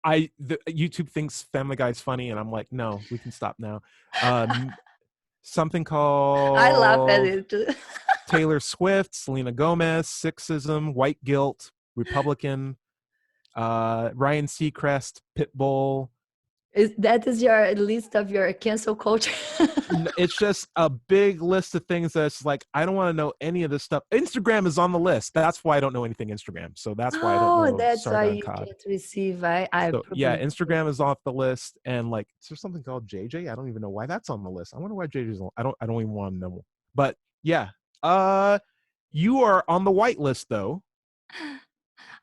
YouTube thinks Family Guy's funny, and I'm like, no, we can stop now. Um, Something I laugh at called it too. Taylor Swift, Selena Gomez, Sexism, White Guilt, Republican, Ryan Seacrest, Pitbull. That is your list of your cancel culture. It's just a big list of things that's like, I don't want to know any of this stuff. Instagram is on the list. That's why I don't know anything Instagram. So that's why I don't Oh, know that's why Sargon you Cod. can't receive. I So yeah, probably Instagram is off the list, and like, is there something called JJ? I don't even know why that's on the list. I wonder why JJ's on. I don't even want to know. But yeah, you are on the white list though.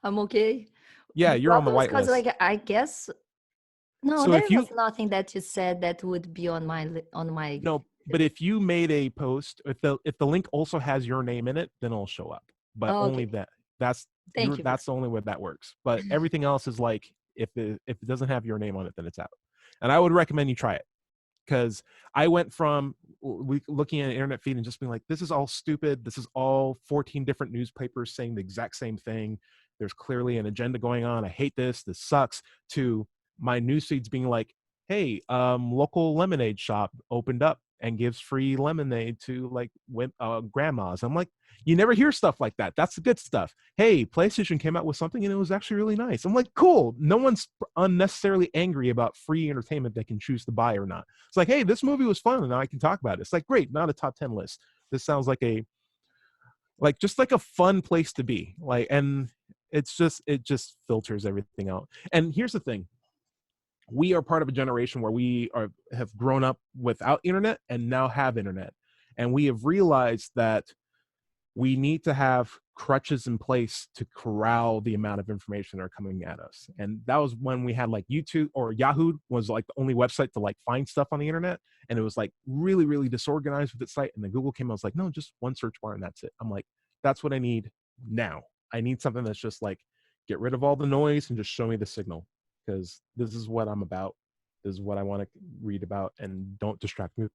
I'm okay. Yeah, The you're on the problem is white because, list. like, I guess no, So there if you was nothing that you said that would be on on my. no, but if you made a post, if the link also has your name in it, then it'll show up. But Oh, only okay, that. That's thank you. that's the only way that works. But everything else is like, if it doesn't have your name on it, then it's out. And I would recommend you try it, because I went from looking at an internet feed and just being like, this is all stupid. This is all 14 different newspapers saying the exact same thing. There's clearly an agenda going on. I hate this. This sucks. To my news feeds being like, hey, local lemonade shop opened up and gives free lemonade to like grandmas. I'm like, you never hear stuff like that. That's the good stuff. Hey, PlayStation came out with something and it was actually really nice. I'm like, cool. No one's unnecessarily angry about free entertainment they can choose to buy or not. It's like, hey, this movie was fun and now I can talk about it. It's like, great, not a top 10 list. This sounds like just like a fun place to be. Like, and it just filters everything out. And here's the thing. We are part of a generation where have grown up without internet and now have internet. And we have realized that we need to have crutches in place to corral the amount of information that are coming at us. And that was when we had like YouTube, or Yahoo was like the only website to like find stuff on the internet. And it was like really, really disorganized with its site. And then Google came, I was like, no, just one search bar and that's it. I'm like, that's what I need now. I need something that's just like, get rid of all the noise and just show me the signal, because this is what I'm about. This is what I want to read about, and don't distract me with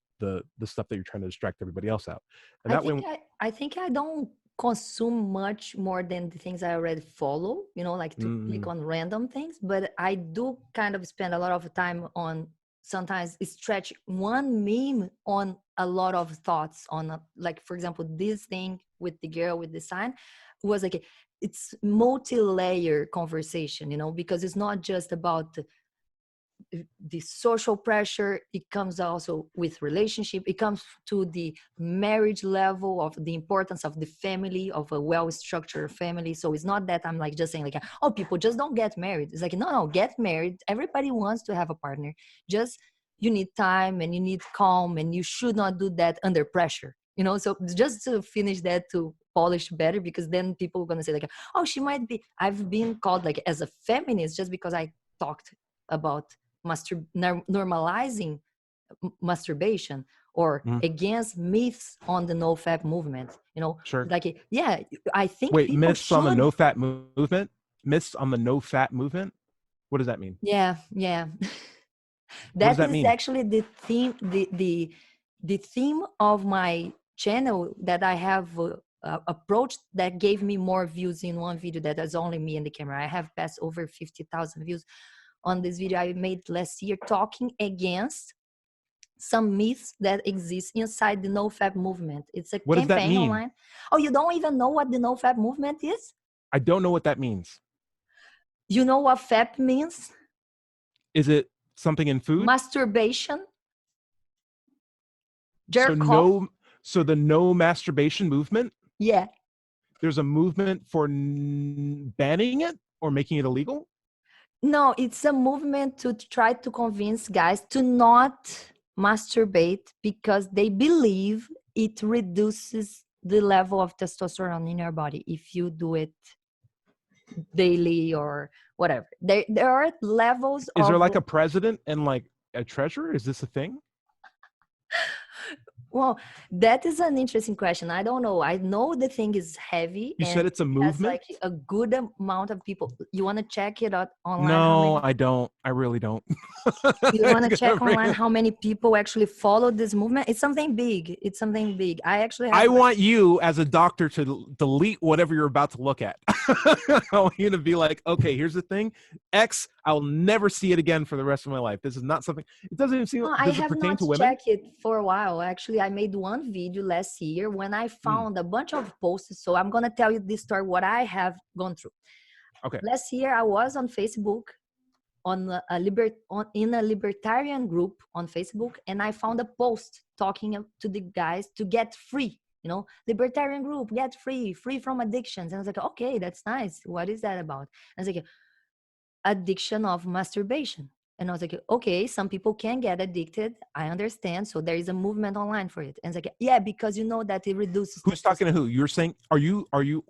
the stuff that you're trying to distract everybody else out. And I that think way, I think I don't consume much more than the things I already follow, like to click on random things, but I do kind of spend a lot of time on sometimes stretch one meme on a lot of thoughts on like, for example, this thing with the girl with the sign was like it's multi-layer conversation, because it's not just about the social pressure. It comes also with relationship. It comes to the marriage level of the importance of the family, of a well-structured family. So it's not that I'm like just saying like, oh, people just don't get married. It's like, no, get married. Everybody wants to have a partner. Just you need time and you need calm, and you should not do that under pressure. So just to finish that, to polish better, because then people are going to say like, oh, she might be, I've been called like as a feminist just because I talked about normalizing masturbation, or against myths on the no-fap movement. sure. Like, yeah, I think Wait, people myths on the should. no fat movement? Myths on the no fat movement? What does that mean? Yeah. What does That that is mean? actually the theme, the theme of my channel that I have approached, that gave me more views in one video that is only me and the camera. I have passed over 50,000 views on this video I made last year, talking against some myths that exist inside the no-fap movement. It's a What does that campaign mean? online. Oh, you don't even know what the no-fap movement is? I don't know what that means. You know what fap means? Is it something in food? Masturbation, So jerk off. so the no masturbation movement, Yeah. there's a movement for banning it or making it illegal? No, it's a movement to try to convince guys to not masturbate because they believe it reduces the level of testosterone in your body if you do it daily or whatever. There are levels Is there of. like a president and like a treasurer? Is this a thing? Well, that is an interesting question. I don't know. I know the thing is heavy You and said it's a it has movement? like a good amount of people. You want to check it out online? How No, many? I don't. I really don't. You want to check online how many people actually follow this movement? It's something big. It's something big. I actually I have like. want you as a doctor to delete whatever you're about to look at. I want you to be like, okay, here's the thing. X, I will never see it again for the rest of my life. This is not something, it doesn't even seem, No, I does it have pertain not to women? checked it for a while. Actually, I made one video last year when I found a bunch of posts. So I'm gonna tell you this story, what I have gone through. Okay. Last year, I was on Facebook in a libertarian group on Facebook, and I found a post talking to the guys to get free. Libertarian group, get free from addictions. And I was like, okay, that's nice. What is that about? And I was like, addiction of masturbation. And I was like, okay, some people can get addicted. I understand. So there is a movement online for it. And it's like, yeah, because you know that it reduces Who's talking to testosterone. who? You're saying, are you,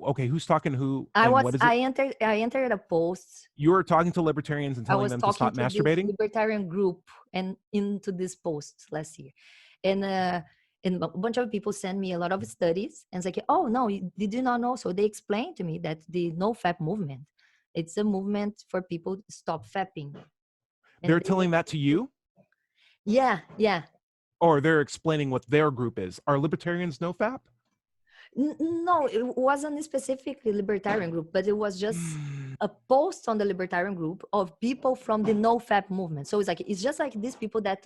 okay, who's talking to who and what is it? I entered a post. You're talking to libertarians and I telling was them to talking stop to this masturbating? libertarian group and into this post last year. And a bunch of people sent me a lot of studies and it's like, oh no, did you not know? So they explained to me that the no fap movement, it's a movement for people to stop fapping. They're And telling that to you? yeah. Or they're explaining what their group is. Are libertarians no fap? No, it wasn't specifically libertarian group, but it was just a post on the libertarian group of people from the no fap movement. So it's just like these people that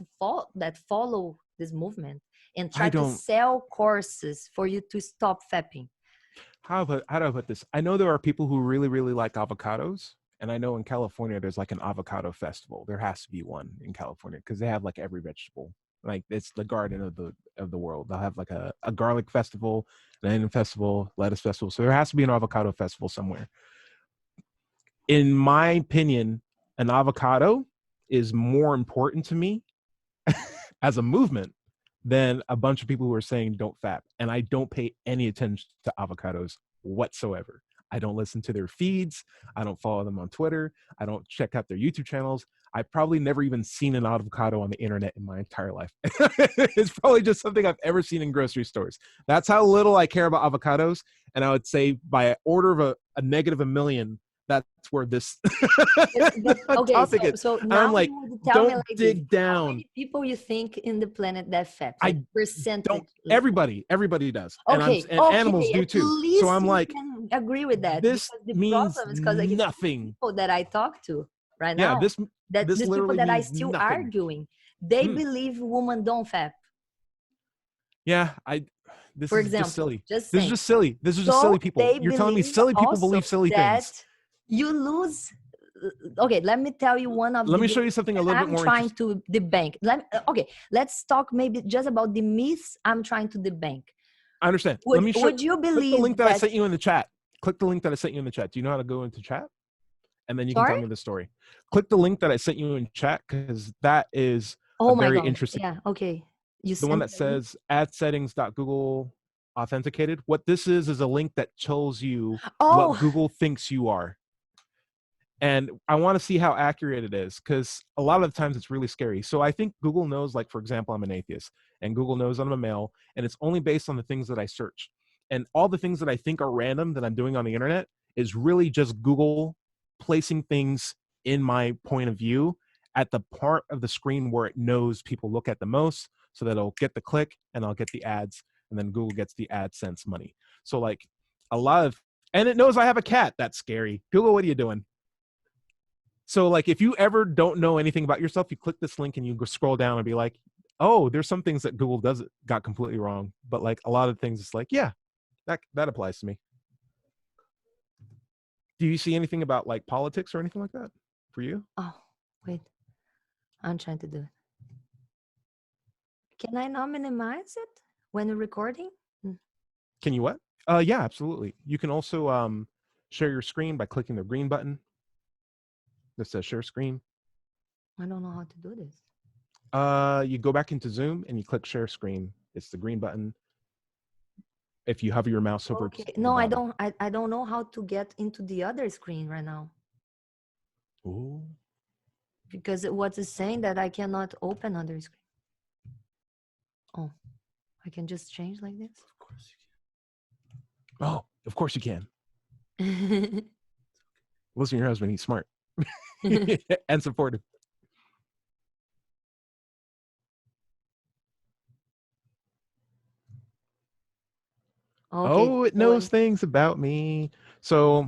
follow this movement and try I to don't. sell courses for you to stop fapping. How do I put this? I know there are people who really, really like avocados. And I know in California, there's like an avocado festival. There has to be one in California because they have like every vegetable. Like it's the garden of the world. They'll have like a garlic festival, an onion festival, lettuce festival. So there has to be an avocado festival somewhere. In my opinion, an avocado is more important to me as a movement than a bunch of people who are saying don't fap. And I don't pay any attention to avocados whatsoever. I don't listen to their feeds. I don't follow them on Twitter. I don't check out their YouTube channels. I've probably never even seen an avocado on the internet in my entire life. It's probably just something I've ever seen in grocery stores. That's how little I care about avocados. And I would say by order of a negative a million, that's where this Okay, topic is. so And now I'm like, you would tell me don't like this: dig how down. many people you think in the planet that faps? Like I percentage? don't. Everybody does. Okay, And okay, animals do at too. least So I'm we like, can agree with that, this because the means problem is because like the nothing. people that I talk to right Yeah, now, that this these people literally that I means still nothing. arguing, they Mm. believe women don't fap. Yeah, this For is just example, silly. just This is saying. just silly. This is just So silly people. they You're telling me believe silly people also believe silly that things. you lose. Okay, let me tell you one of Let the me show you something a little bit I'm more trying to debunk. Okay, let's talk maybe just about the myths I'm trying to debunk. I understand. Let me show. Would you Click the believe link that I that? sent you in the chat. Click the link that I sent you in the chat. Do you know how to go into chat? And then you can tell Sorry? me the story. Click the link that I sent you in chat, because that is Oh a my very god. interesting. Yeah, okay. You The one sent that me the link? says add settings.google authenticated. What this is a link that tells you what Oh, Google thinks you are. And I want to see how accurate it is, because a lot of the times it's really scary. So I think Google knows, like, for example, I'm an atheist, and Google knows I'm a male, and it's only based on the things that I search. And all the things that I think are random that I'm doing on the internet is really just Google placing things in my point of view at the part of the screen where it knows people look at the most, so that it'll get the click and I'll get the ads, and then Google gets the AdSense money. So like a lot of, and it knows I have a cat. That's scary. Google, what are you doing? So like if you ever don't know anything about yourself, you click this link and you go scroll down and be like, oh, there's some things that Google does got completely wrong. But like a lot of things, it's like, yeah, that applies to me. Do you see anything about like politics or anything like that for you? oh, wait. I'm trying to do it. Can I not minimize it when you're recording? Can you what? Yeah, absolutely. You can also share your screen by clicking the green button that says share screen. I don't know how to do this. You go back into Zoom and you click share screen. It's the green button. If you hover your mouse over Okay. the No, I bottom. don't. I don't know how to get into the other screen right now, Ooh. because what is saying that I cannot open other screen. Oh, I can just change like this. Of course you can. Oh, of course you can. Listen to your husband. He's smart and supportive. Okay. Oh, it knows things about me. So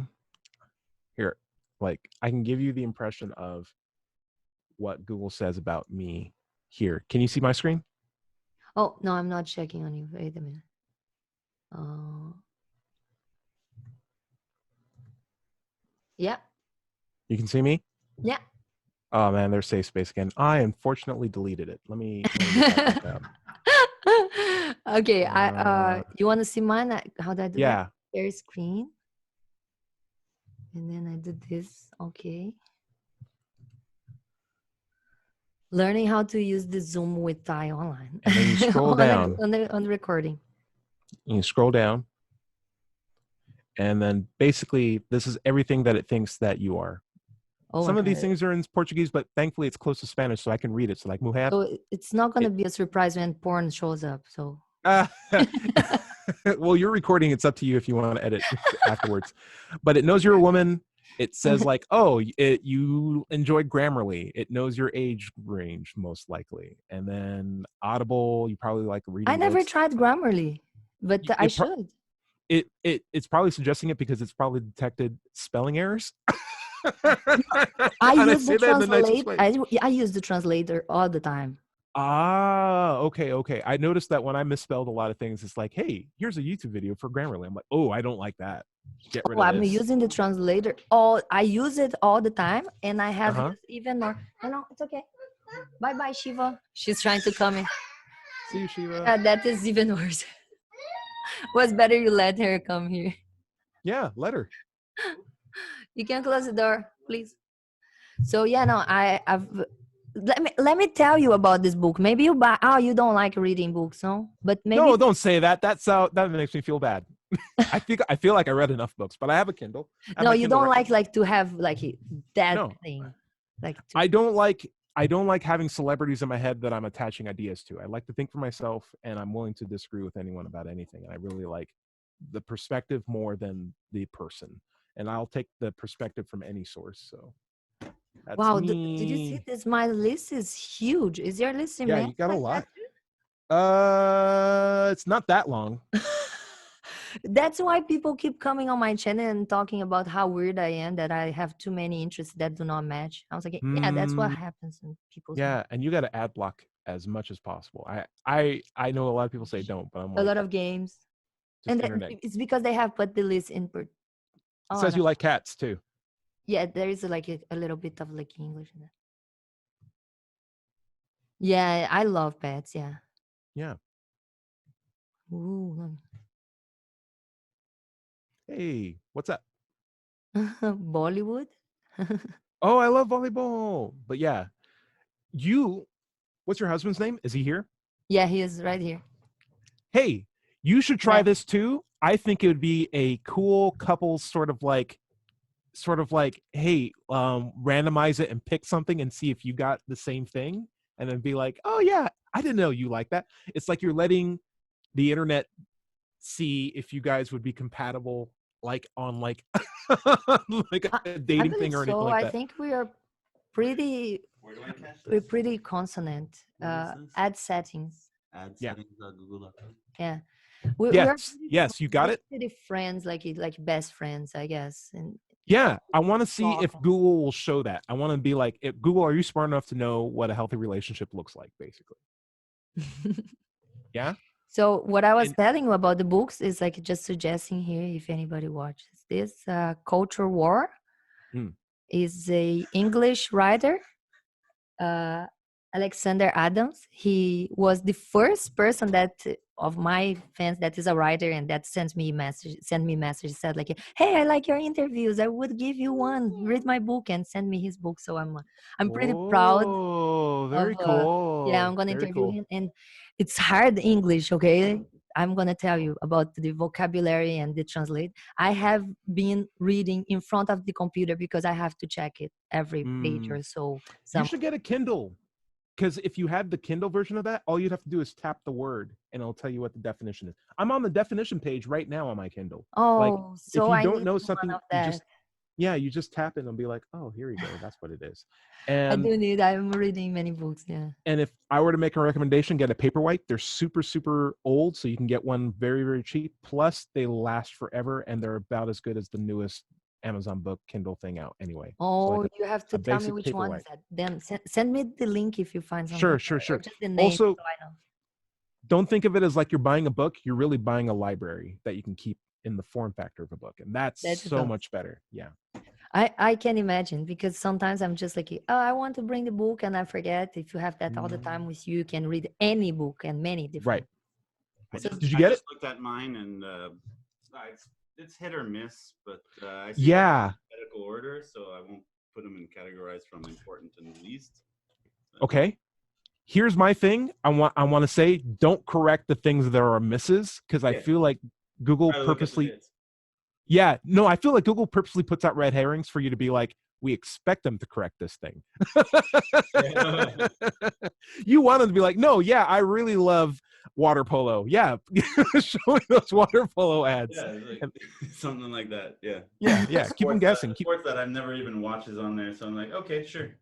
here, like I can give you the impression of what Google says about me here. Can you see my screen? Oh, no, I'm not checking on you. Wait a minute. Yeah. You can see me? Yeah. Oh man, there's safe space again. I unfortunately deleted it. Let me get that back up. Okay. You want to see mine? How did I do Yeah. that? Share screen. And then I did this. Okay. Learning how to use the Zoom with Thai online. And then you scroll down. on the recording. You scroll down. And then basically this is everything that it thinks that you are. Oh, some of these things are in Portuguese, but thankfully it's close to Spanish, so I can read it. So like mujer. So it's not going to be a surprise when porn shows up. So well, you're recording. It's up to you if you want to edit afterwards. But it knows you're a woman. It says like, oh, you enjoy Grammarly. It knows your age range most likely. And then Audible, you probably like reading. I never books. tried Grammarly, but I should. It's probably suggesting it because it's probably detected spelling errors. I use the translator. I use the translator all the time. Ah, okay. I noticed that when I misspelled a lot of things, it's like, hey, here's a YouTube video for Grammarly. I'm like, oh, I don't like that. Get rid of I'm this. using the translator. I use it all the time, and I have used even more. No, it's okay. Bye, Shiva. She's trying to come in. See you, Shiva. That is even worse. Was better you let her come here. Yeah, let her. You can close the door, please. So yeah, no, I've let me tell you about this book. Maybe you buy. Oh, you don't like reading books, no? But maybe No, don't say that. That makes me feel bad. I feel like I read enough books, but I have a Kindle. I have no, my you Kindle don't right. like to have like that No, thing, like to. I don't like having celebrities in my head that I'm attaching ideas to. I like to think for myself, and I'm willing to disagree with anyone about anything. And I really like the perspective more than the person. And I'll take the perspective from any source. So that's Wow, did you see me. this? My list is huge. Is your list Yeah, immense you got a like that lot. It's not that long. too? That's why people keep coming on my channel and talking about how weird I am, that I have too many interests that do not match. I was like, yeah, that's what Hmm. happens in people's mind. Yeah, and you got to ad block as much as possible. I know a lot of people say don't, but I'm A like, lot of games. just And internet. it's because they have put the list in It oh says no. you like cats too. Yeah, there is like a little bit of like English in there. Yeah, I love pets, yeah. Yeah. Ooh. Hey, what's up? Bollywood? Oh, I love volleyball. But yeah, you. What's your husband's name? Is he here? Yeah, he is right here. Hey, you should try Yeah. this too. I think it would be a cool couple sort of like, hey, randomize it and pick something and see if you got the same thing, and then be like, oh yeah, I didn't know you like that. It's like you're letting the internet see if you guys would be compatible, like on like like I, a I dating believe thing or anything so. like I that. think we are pretty Where do I catch we're this? pretty consonant. Where is this? Add settings. Add Yeah. settings.google.com. Yeah. We are Yes. Yes. You got we're it. pretty friends, like best friends, I guess. And Yeah. I want to see talk. if Google will show that. I want to be like, Google, are you smart enough to know what a healthy relationship looks like, basically? Yeah. So what I was And telling you about the books is like just suggesting here if anybody watches this. Culture War mm, is a English writer, uh, Alexander Adams. He was the first person that of my fans that is a writer and that sent me message said like, hey, I like your interviews. I would give you one. Read my book and send me his book. So I'm pretty proud oh, of very yeah, cool. I'm gonna Very interview cool. him, and it's hard English, okay? I'm gonna tell you about the vocabulary and the translate. I have been reading in front of the computer because I have to check it every page Mm, or so. you Some should get a Kindle, because if you had the Kindle version of that, all you'd have to do is tap the word and it'll tell you what the definition is. I'm on the definition page right now on my Kindle. Like, oh, if so you I don't need know one something, of that. you just tap it and be like, oh, here you go. That's what it is. I And do need. I'm reading many books. Yeah. if I were to make a recommendation, get a Paperwhite. They're super, super old, so you can get one very, very cheap. Plus, they last forever, and they're about as good as the newest Amazon book Kindle thing out anyway. So like Oh, you have a to tell me basic which one is Paperwhite. that. Then send me the link if you find something, Sure, sure, or sure. just the name Also, so I know. don't think of it as like you're buying a book. You're really buying a library that you can keep in the form factor of a book, and that's That's so tough. much better. Yeah. I can imagine because sometimes I'm just like, oh, I want to bring the book and I forget. If you have that all the time with you, you can read any book and many Right. different. I So just Did you I get it? just looked at mine and it's hit or miss, but I see them in Yeah. alphabetical order, so I won't put them in categorized from important to least. Okay. Here's my thing. I want to say, don't correct the things that are misses, because I Yeah, feel like Google try to look at the purposely. hits. Yeah. No, I feel like Google purposely puts out red herrings for you to be like, we expect them to correct this thing. Yeah. You want them to be like, no, yeah, I really love water polo. Yeah, show me those water polo ads. Yeah, it's like And something like that. Yeah. yeah, yeah. Keep them guessing. Sports that I've never even watched is on there, so I'm like, okay, sure.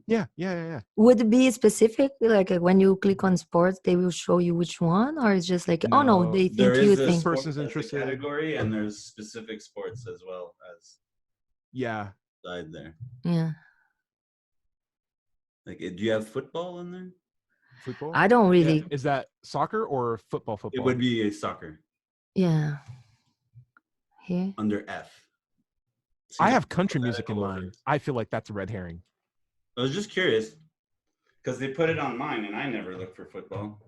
Yeah. Yeah. would it be specific? Like when you click on sports, they will show you which one, or it's just like, oh no, No, they there think you is a This think. sport person's that's a interested. category, and there's specific sports as well as Yeah. side there. Yeah, Like, do you have football in there? Football? I don't Yeah. really. Is that soccer or football? It Football. would be a soccer Yeah, here. under F. See I the have country music in alphabetical mine. order. I feel like that's a red herring. I was just curious because they put it on mine, and I never look for football.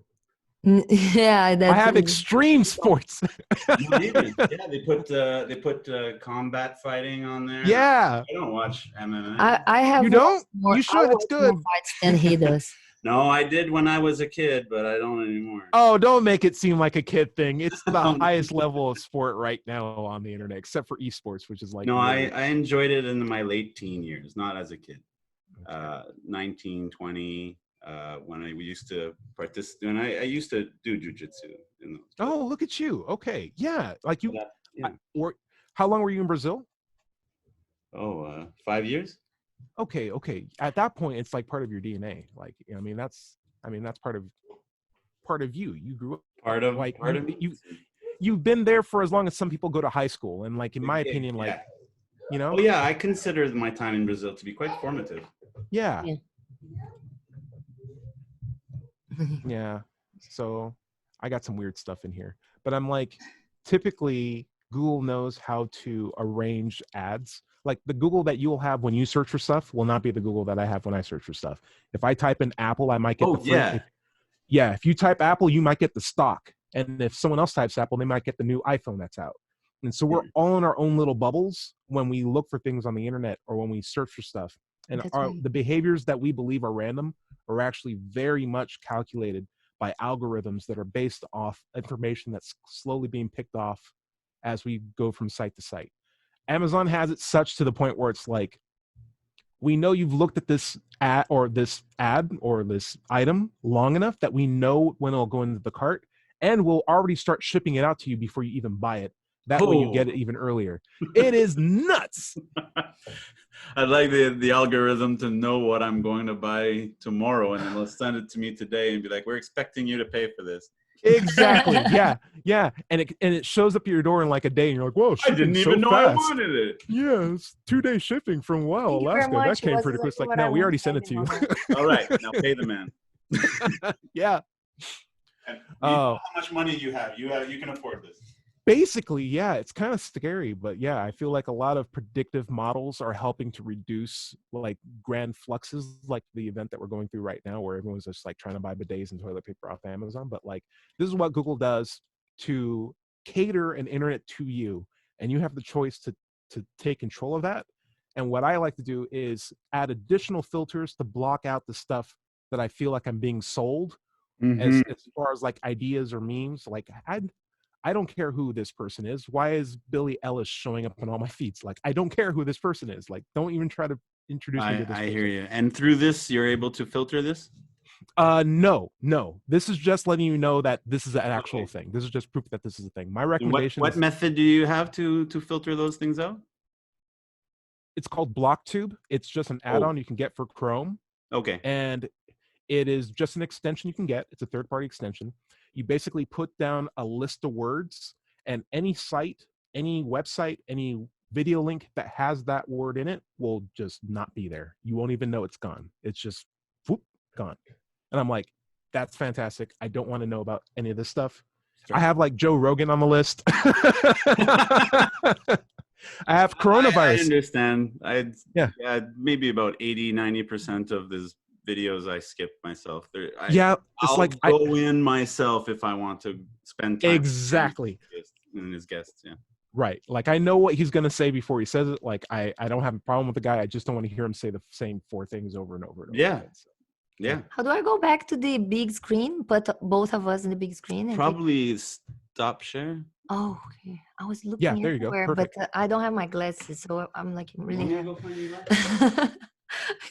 Yeah, I that's have extreme sports. No, even yeah, they put combat fighting on there. Yeah. I don't watch I You have don't? watched more. You I should. It's watch more good. fights than he does. No, I did when I was a kid, but I don't anymore. Oh, don't make it seem like a kid thing. It's the highest level of sport right now on the internet, except for esports, which is like No, really... I enjoyed it in my late teen years, not as a kid. Okay. 19, 20, when I used to participate, and I used to do jujitsu in those. Oh, look at you. Okay. Yeah. Like you, Yeah. or how long were you in Brazil? 5 years. Okay. Okay. At that point, it's like part of your DNA. Like, I mean, that's part of you. You grew up like Part of me. you've been there for as long as some people go to high school. And like, in my opinion, like, you know, Oh yeah, I consider my time in Brazil to be quite formative. yeah. Yeah. Yeah. So I got some weird stuff in here, but I'm like, typically Google knows how to arrange ads. Like the Google that you'll have when you search for stuff will not be the Google that I have when I search for stuff. If I type in Apple, I might get the free. If you type Apple, you might get the stock. And if someone else types Apple, they might get the new iPhone that's out. And so we're all in our own little bubbles when we look for things on the internet or when we search for stuff. And the behaviors that we believe are random are actually very much calculated by algorithms that are based off information that's slowly being picked off as we go from site to site. Amazon has it such to the point where it's like, we know you've looked at this ad or this item long enough that we know when it'll go into the cart, and we'll already start shipping it out to you before you even buy it. That way you get it even earlier. It is nuts. I'd like the algorithm to know what I'm going to buy tomorrow, and then they'll send it to me today and be like, "We're expecting you to pay for this." Exactly. Yeah. And it shows up at your door in like a day, and you're like, "Whoa, I didn't even know fast. I wanted it." Yeah, it's 2-day shipping from Alaska. That came pretty quick. It's like, no, we already sent it to you. All right, now pay the man. Yeah. And how much money you have? You can afford this. Basically, yeah, it's kind of scary, but yeah, I feel like a lot of predictive models are helping to reduce like grand fluxes, like the event that we're going through right now, where everyone's just like trying to buy bidets and toilet paper off Amazon. But like, this is what Google does to cater an internet to you, and you have the choice to take control of that. And what I like to do is add additional filters to block out the stuff that I feel like I'm being sold, as far as like ideas or memes. Like I don't care who this person is. Why is Billie Ellis showing up on all my feeds? Like, I don't care who this person is. Like, don't even try to introduce me to this person. I hear you. And through this, you're able to filter this? No. This is just letting you know that this is an actual thing. This is just proof that this is a thing. My recommendation What method do you have to filter those things out? It's called BlockTube. It's just an add-on you can get for Chrome. Okay. And it is just an extension you can get. It's a third-party extension. You basically put down a list of words, and any site, any website, any video link that has that word in it will just not be there. You won't even know it's gone. It's just whoop, gone. And I'm like, that's fantastic. I don't want to know about any of this stuff. Sure. I have like Joe Rogan on the list. I have coronavirus. I understand. Yeah, maybe about 80-90% of this videos I skip myself. I'll go in myself if I want to spend time. Exactly. And his guests, yeah. Right. Like, I know what he's going to say before he says it. Like, I don't have a problem with the guy. I just don't want to hear him say the same 4 things over and over and over. Yeah. Again, so. Yeah. How do I go back to the big screen? Put both of us in the big screen? And probably stop share. Oh, okay. I was looking there you go. Perfect. But I don't have my glasses, so I'm like really.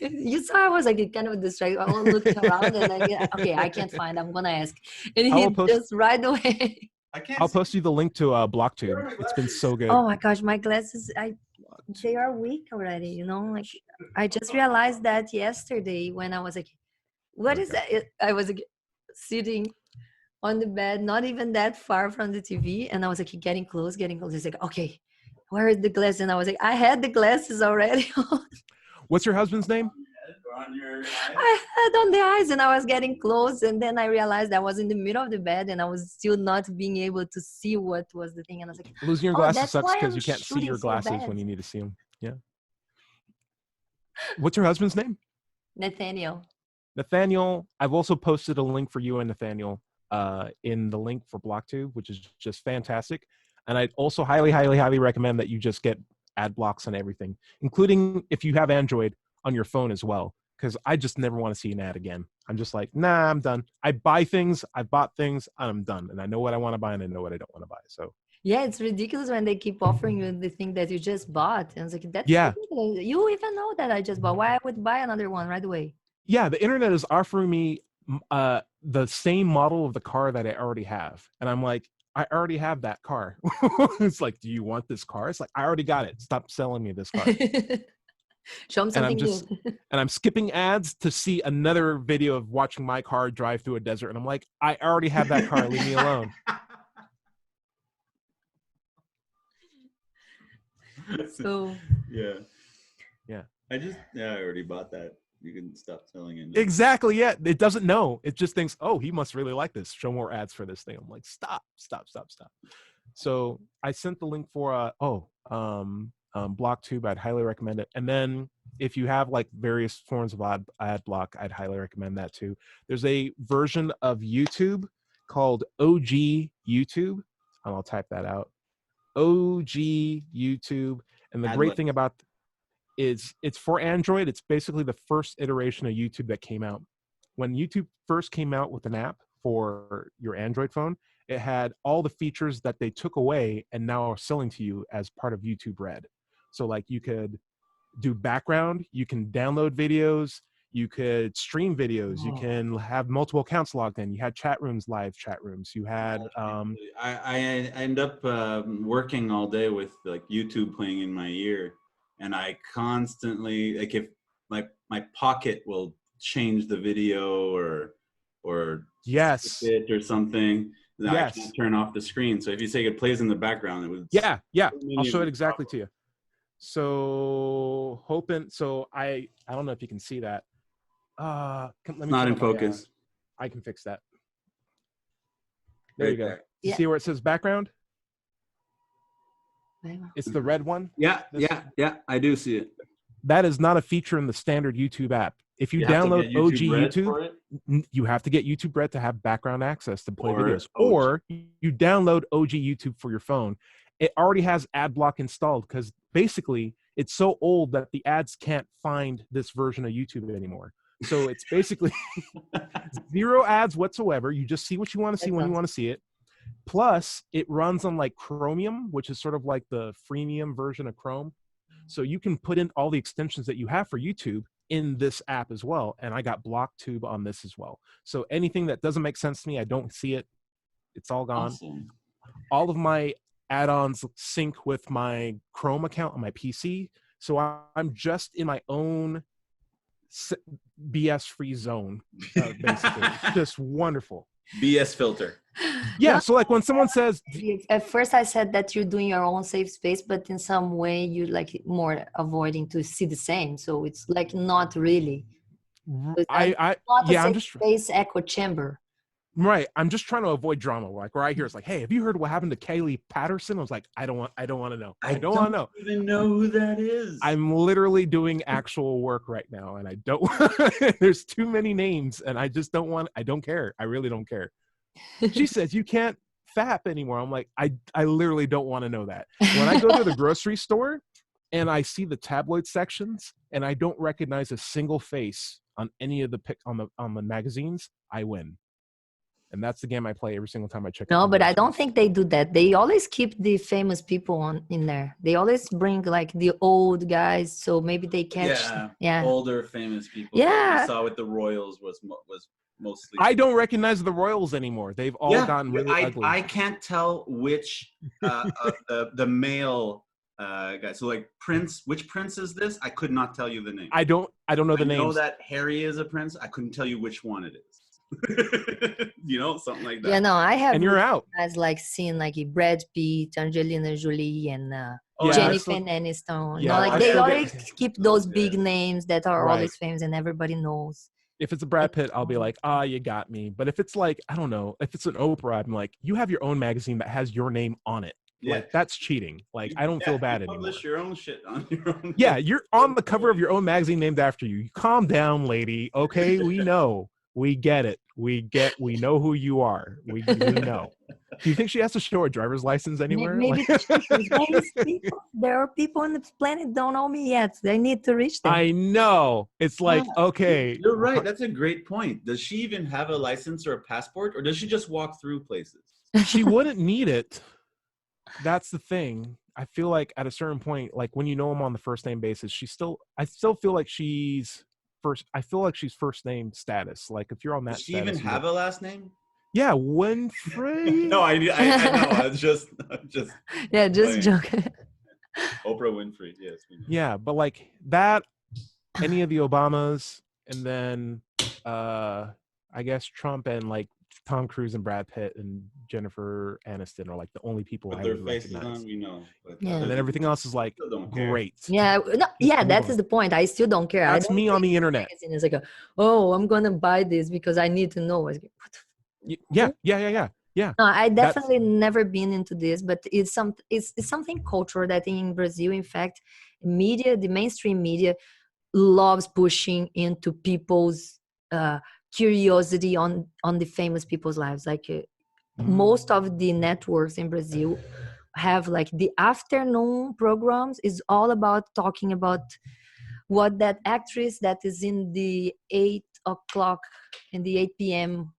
You saw I was like kind of distracted. I was looking around and I can't find. I'm gonna ask, and he just right away. I'll post you the link to BlockTube. It's been so good. Oh my gosh, my glasses! They are weak already. You know, like I just realized that yesterday when I was like, "What is that?" I was like, sitting on the bed, not even that far from the TV, and I was like getting close. It's like, okay, where is the glasses? And I was like, I had the glasses already on. What's your husband's name? I had on the eyes, and I was getting close, and then I realized I was in the middle of the bed, and I was still not being able to see what was the thing. And I was like, losing your glasses sucks because you can't see your glasses when you need to see them. Yeah. What's your husband's name? Nathaniel. Nathaniel. I've also posted a link for you and Nathaniel. in the link for BlockTube, which is just fantastic. And I'd also highly recommend that you just get ad blocks on everything, including if you have Android on your phone as well, because I just never want to see an ad again. I'm just like, nah, I'm done. I buy things, I bought things, I'm done. And I know what I want to buy and I know what I don't want to buy. So yeah, it's ridiculous when they keep offering you the thing that you just bought. And it's like, that's yeah. ridiculous. You even know that I just bought. Why I would buy another one right away? Yeah, the internet is offering me the same model of the car that I already have. And I'm like, I already have that car. It's like, do you want this car? It's like, I already got it. Stop selling me this car. Show them something new. And I'm skipping ads to see another video of watching my car drive through a desert. And I'm like, I already have that car. Leave me alone. So yeah. I already bought that. You can stop selling it now. Exactly. Yeah. It doesn't know. It just thinks, oh, he must really like this. Show more ads for this thing. I'm like, stop. So I sent the link for BlockTube. I'd highly recommend it. And then if you have like various forms of ad block, I'd highly recommend that too. There's a version of YouTube called OG YouTube, and I'll type that out. OG YouTube. And the great thing about is it's for Android. It's basically the first iteration of YouTube that came out. When YouTube first came out with an app for your Android phone, it had all the features that they took away and now are selling to you as part of YouTube Red. So like you could do background, you can download videos, you could stream videos, you can have multiple accounts logged in, you had chat rooms, live chat rooms, you had I end up working all day with like YouTube playing in my ear, and I constantly, like, if like my pocket will change the video or yes it or something, then yes. I can't turn off the screen. So if you say it plays in the background, it would yeah I'll show it exactly to you. So I don't know if you can see that. Let me not in focus. I can fix that. There you go. There. You see where it says background? It's the red one. Yeah, I do see it. That is not a feature in the standard YouTube app. If you download OG YouTube, you have to get YouTube Red to have background access to play videos. Or you download OG YouTube for your phone. It already has ad block installed because basically it's so old that the ads can't find this version of YouTube anymore. So it's basically 0 ads whatsoever. You just see what you want to see when you want to see it. Plus, it runs on like Chromium, which is sort of like the freemium version of Chrome. So you can put in all the extensions that you have for YouTube in this app as well. And I got BlockTube on this as well. So anything that doesn't make sense to me, I don't see it. It's all gone. Awesome. All of my add-ons sync with my Chrome account on my PC. So I'm just in my own BS-free zone, basically. It's just wonderful. BS filter. Yeah, so like when someone says... At first I said that you're doing your own safe space, but in some way you're like more avoiding to see the same. So it's like not really. I'm just space echo chamber. Right. I'm just trying to avoid drama. Like where I hear it's like, hey, have you heard what happened to Kaylee Patterson? I was like, I don't want to know. I don't want to know. Even know who that is. I'm literally doing actual work right now, and I don't. There's too many names, and I just don't want. I don't care. I really don't care. She says you can't FAP anymore. I'm like, I literally don't want to know that. When I go to the grocery store and I see the tabloid sections and I don't recognize a single face on any of the on the magazines, I win. And that's the game I play every single time I check. No, but I don't think they do that. They always keep the famous people in there. They always bring like the old guys, so maybe they catch. Yeah. Older famous people. Yeah. I saw with the Royals was mostly. I don't recognize the Royals anymore. They've all gotten really ugly. I can't tell which of the male guy. So like Prince, which Prince is this? I could not tell you the name. I don't know the names. I know that Harry is a prince. I couldn't tell you which one it is. You know, something like that. Yeah, no, I have. And you're out. As like seeing like Brad Pitt, Angelina Jolie, and Jennifer Aniston. Yeah, like they always keep those big names that are always famous and everybody knows. If it's a Brad Pitt, I'll be like, you got me. But if it's like, I don't know, if it's an Oprah, I'm like, you have your own magazine that has your name on it. Yeah. Like, that's cheating. Like, I don't feel bad anymore. Publish your own shit on your own. Yeah, you're on the cover of your own magazine named after you. Calm down, lady. Okay, we know. We get it. We know who you are. We know. Do you think she has to show her driver's license anywhere? Maybe Like, she thinks, "Guys, people, there are people on the planet don't know me yet. They need to reach them." I know. It's like, okay. You're right. That's a great point. Does she even have a license or a passport, or does she just walk through places? She wouldn't need it. That's the thing. I feel like at a certain point, like when you know him on the first name basis, I still feel like she's first name status. Like if you're on that Does she status, even have a last name? yeah, Winfrey. No, I know. I'm just Yeah, just playing. joking. Oprah Winfrey. Yes, we know. Yeah, but like that, any of the Obamas, and then I guess Trump and like Tom Cruise and Brad Pitt and Jennifer Aniston are like the only people With I their would faces recognize. on, we know. But Yeah. And then everything else is like still don't care. great. Yeah, no, yeah, move that is on. the point. I still don't care. That's I don't me on take the internet. magazine as like, oh, I'm gonna buy this because I need to know. What the Yeah. No, I That's definitely never been into this, but it's something cultural that in Brazil, in fact, media, the mainstream media, loves pushing into people's curiosity on the famous people's lives. Like most of the networks in Brazil have like the afternoon programs is all about talking about what that actress that is in the 8 o'clock in the 8 p.m.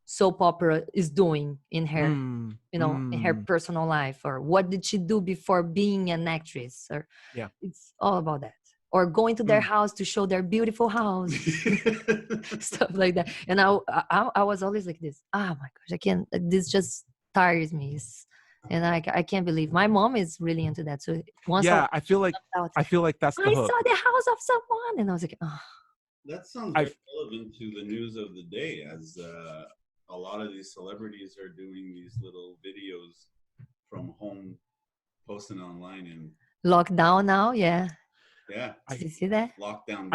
soap opera is doing in her in her personal life, or what did she do before being an actress, or yeah. it's all about that, or going to their house to show their beautiful house. Stuff like that. And I was always like this, oh my gosh, I can't, this just tires me. And I can't believe my mom is really into that. So once I feel like that's the I hook. saw the house of someone, and I was like, oh. That sounds very relevant to the news of the day, as a lot of these celebrities are doing these little videos from home, posting online, and Lockdown now. Yeah. Did you see that? Lockdown.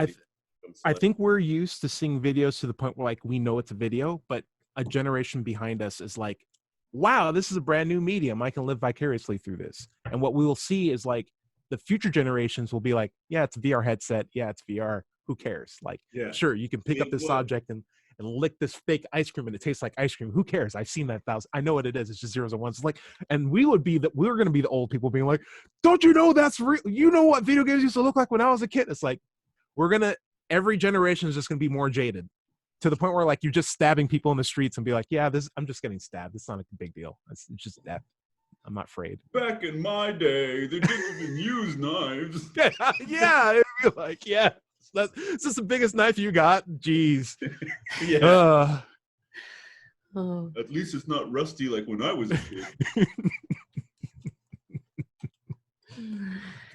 I think we're used to seeing videos to the point where like we know it's a video, but a generation behind us is like, wow, this is a brand new medium. I can live vicariously through this. And what we will see is like the future generations will be like, yeah, it's a VR headset. Yeah, it's VR. Who cares? Like, sure, you can pick up this object and lick this fake ice cream and it tastes like ice cream. Who cares? I've seen that thousand. I know what it is. It's just zeros and ones. It's like, and we were going to be the old people being like, don't you know that's real? You know what video games used to look like when I was a kid? It's like, every generation is just going to be more jaded to the point where like you're just stabbing people in the streets and be like, yeah, I'm just getting stabbed. It's not a big deal. It's just that. I'm not afraid. Back in my day, they didn't even use knives. Yeah. It'd be like, yeah. Is this the biggest knife you got? Jeez. Yeah. At least it's not rusty like when I was a kid.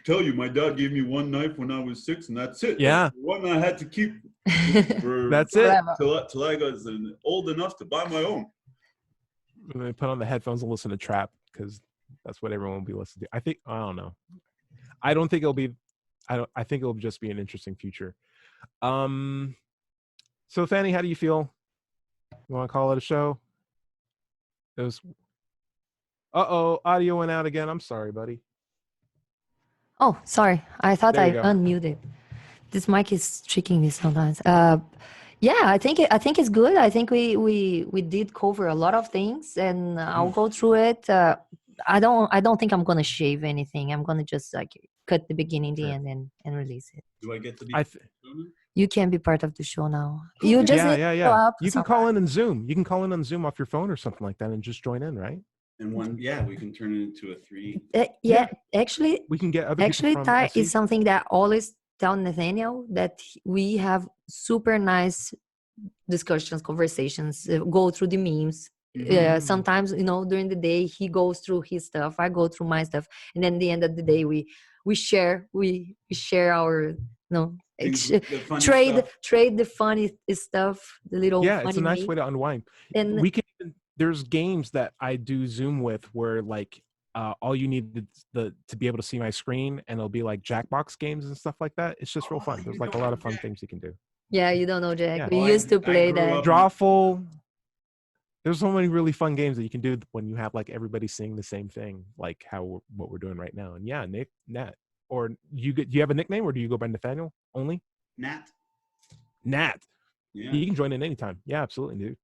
Tell you, my dad gave me one knife when I was 6, and that's it. Yeah. That's the one I had to keep. That's it. Till I got old enough to buy my own. I'm gonna put on the headphones and listen to trap because that's what everyone will be listening to. I don't know. I don't think it'll be. I think it'll just be an interesting future. So Fanny, how do you feel? You want to call it a show? It was. Audio went out again. I'm sorry, buddy. Oh, sorry. I thought I go. unmuted. This mic is tricking me sometimes. Yeah, I think it's good. I think we did cover a lot of things, and I'll go through it. I don't think I'm gonna shave anything. I'm gonna just like cut the beginning, the end, and release it. Do I get to be? You can be part of the show now. You just need to show up you can call in on Zoom. You can call in on Zoom off your phone or something like that, and just join in, right? And we can turn it into a 3. Actually, we can get other actually, people from Ty SE. is something that I always tell Nathaniel, that we have super nice discussions, conversations, go through the memes. Sometimes, during the day he goes through his stuff, I go through my stuff, and then at the end of the day we share our trade the funny stuff, the little funny it's a nice way to unwind. And we can. There's games that I do Zoom with where like all you need to be able to see my screen, and it'll be like Jackbox games and stuff like that. It's just real fun. There's like a lot of fun things you can do. Yeah, you don't know Jack. We used to play that. Drawful. There's so many really fun games that you can do when you have like everybody seeing the same thing, like what we're doing right now. And yeah, Nat, or do you have a nickname, or do you go by Nathaniel only? Nat. Yeah. You can join in anytime. Yeah, absolutely, dude.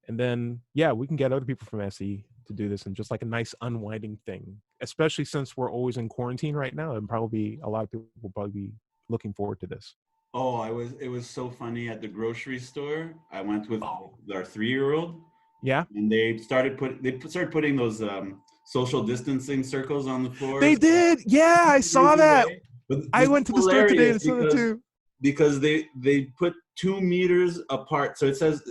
And then, yeah, we can get other people from SE to do this and just like a nice unwinding thing, especially since we're always in quarantine right now. And probably a lot of people will probably be looking forward to this. Oh, it was so funny at the grocery store. I went with Oh, our 3-year-old, yeah, and they started putting those social distancing circles on the they floors. did. Yeah, I saw Meters that. away. But I this is went to the store today hilarious and saw that too. because they put 2 meters apart. So it says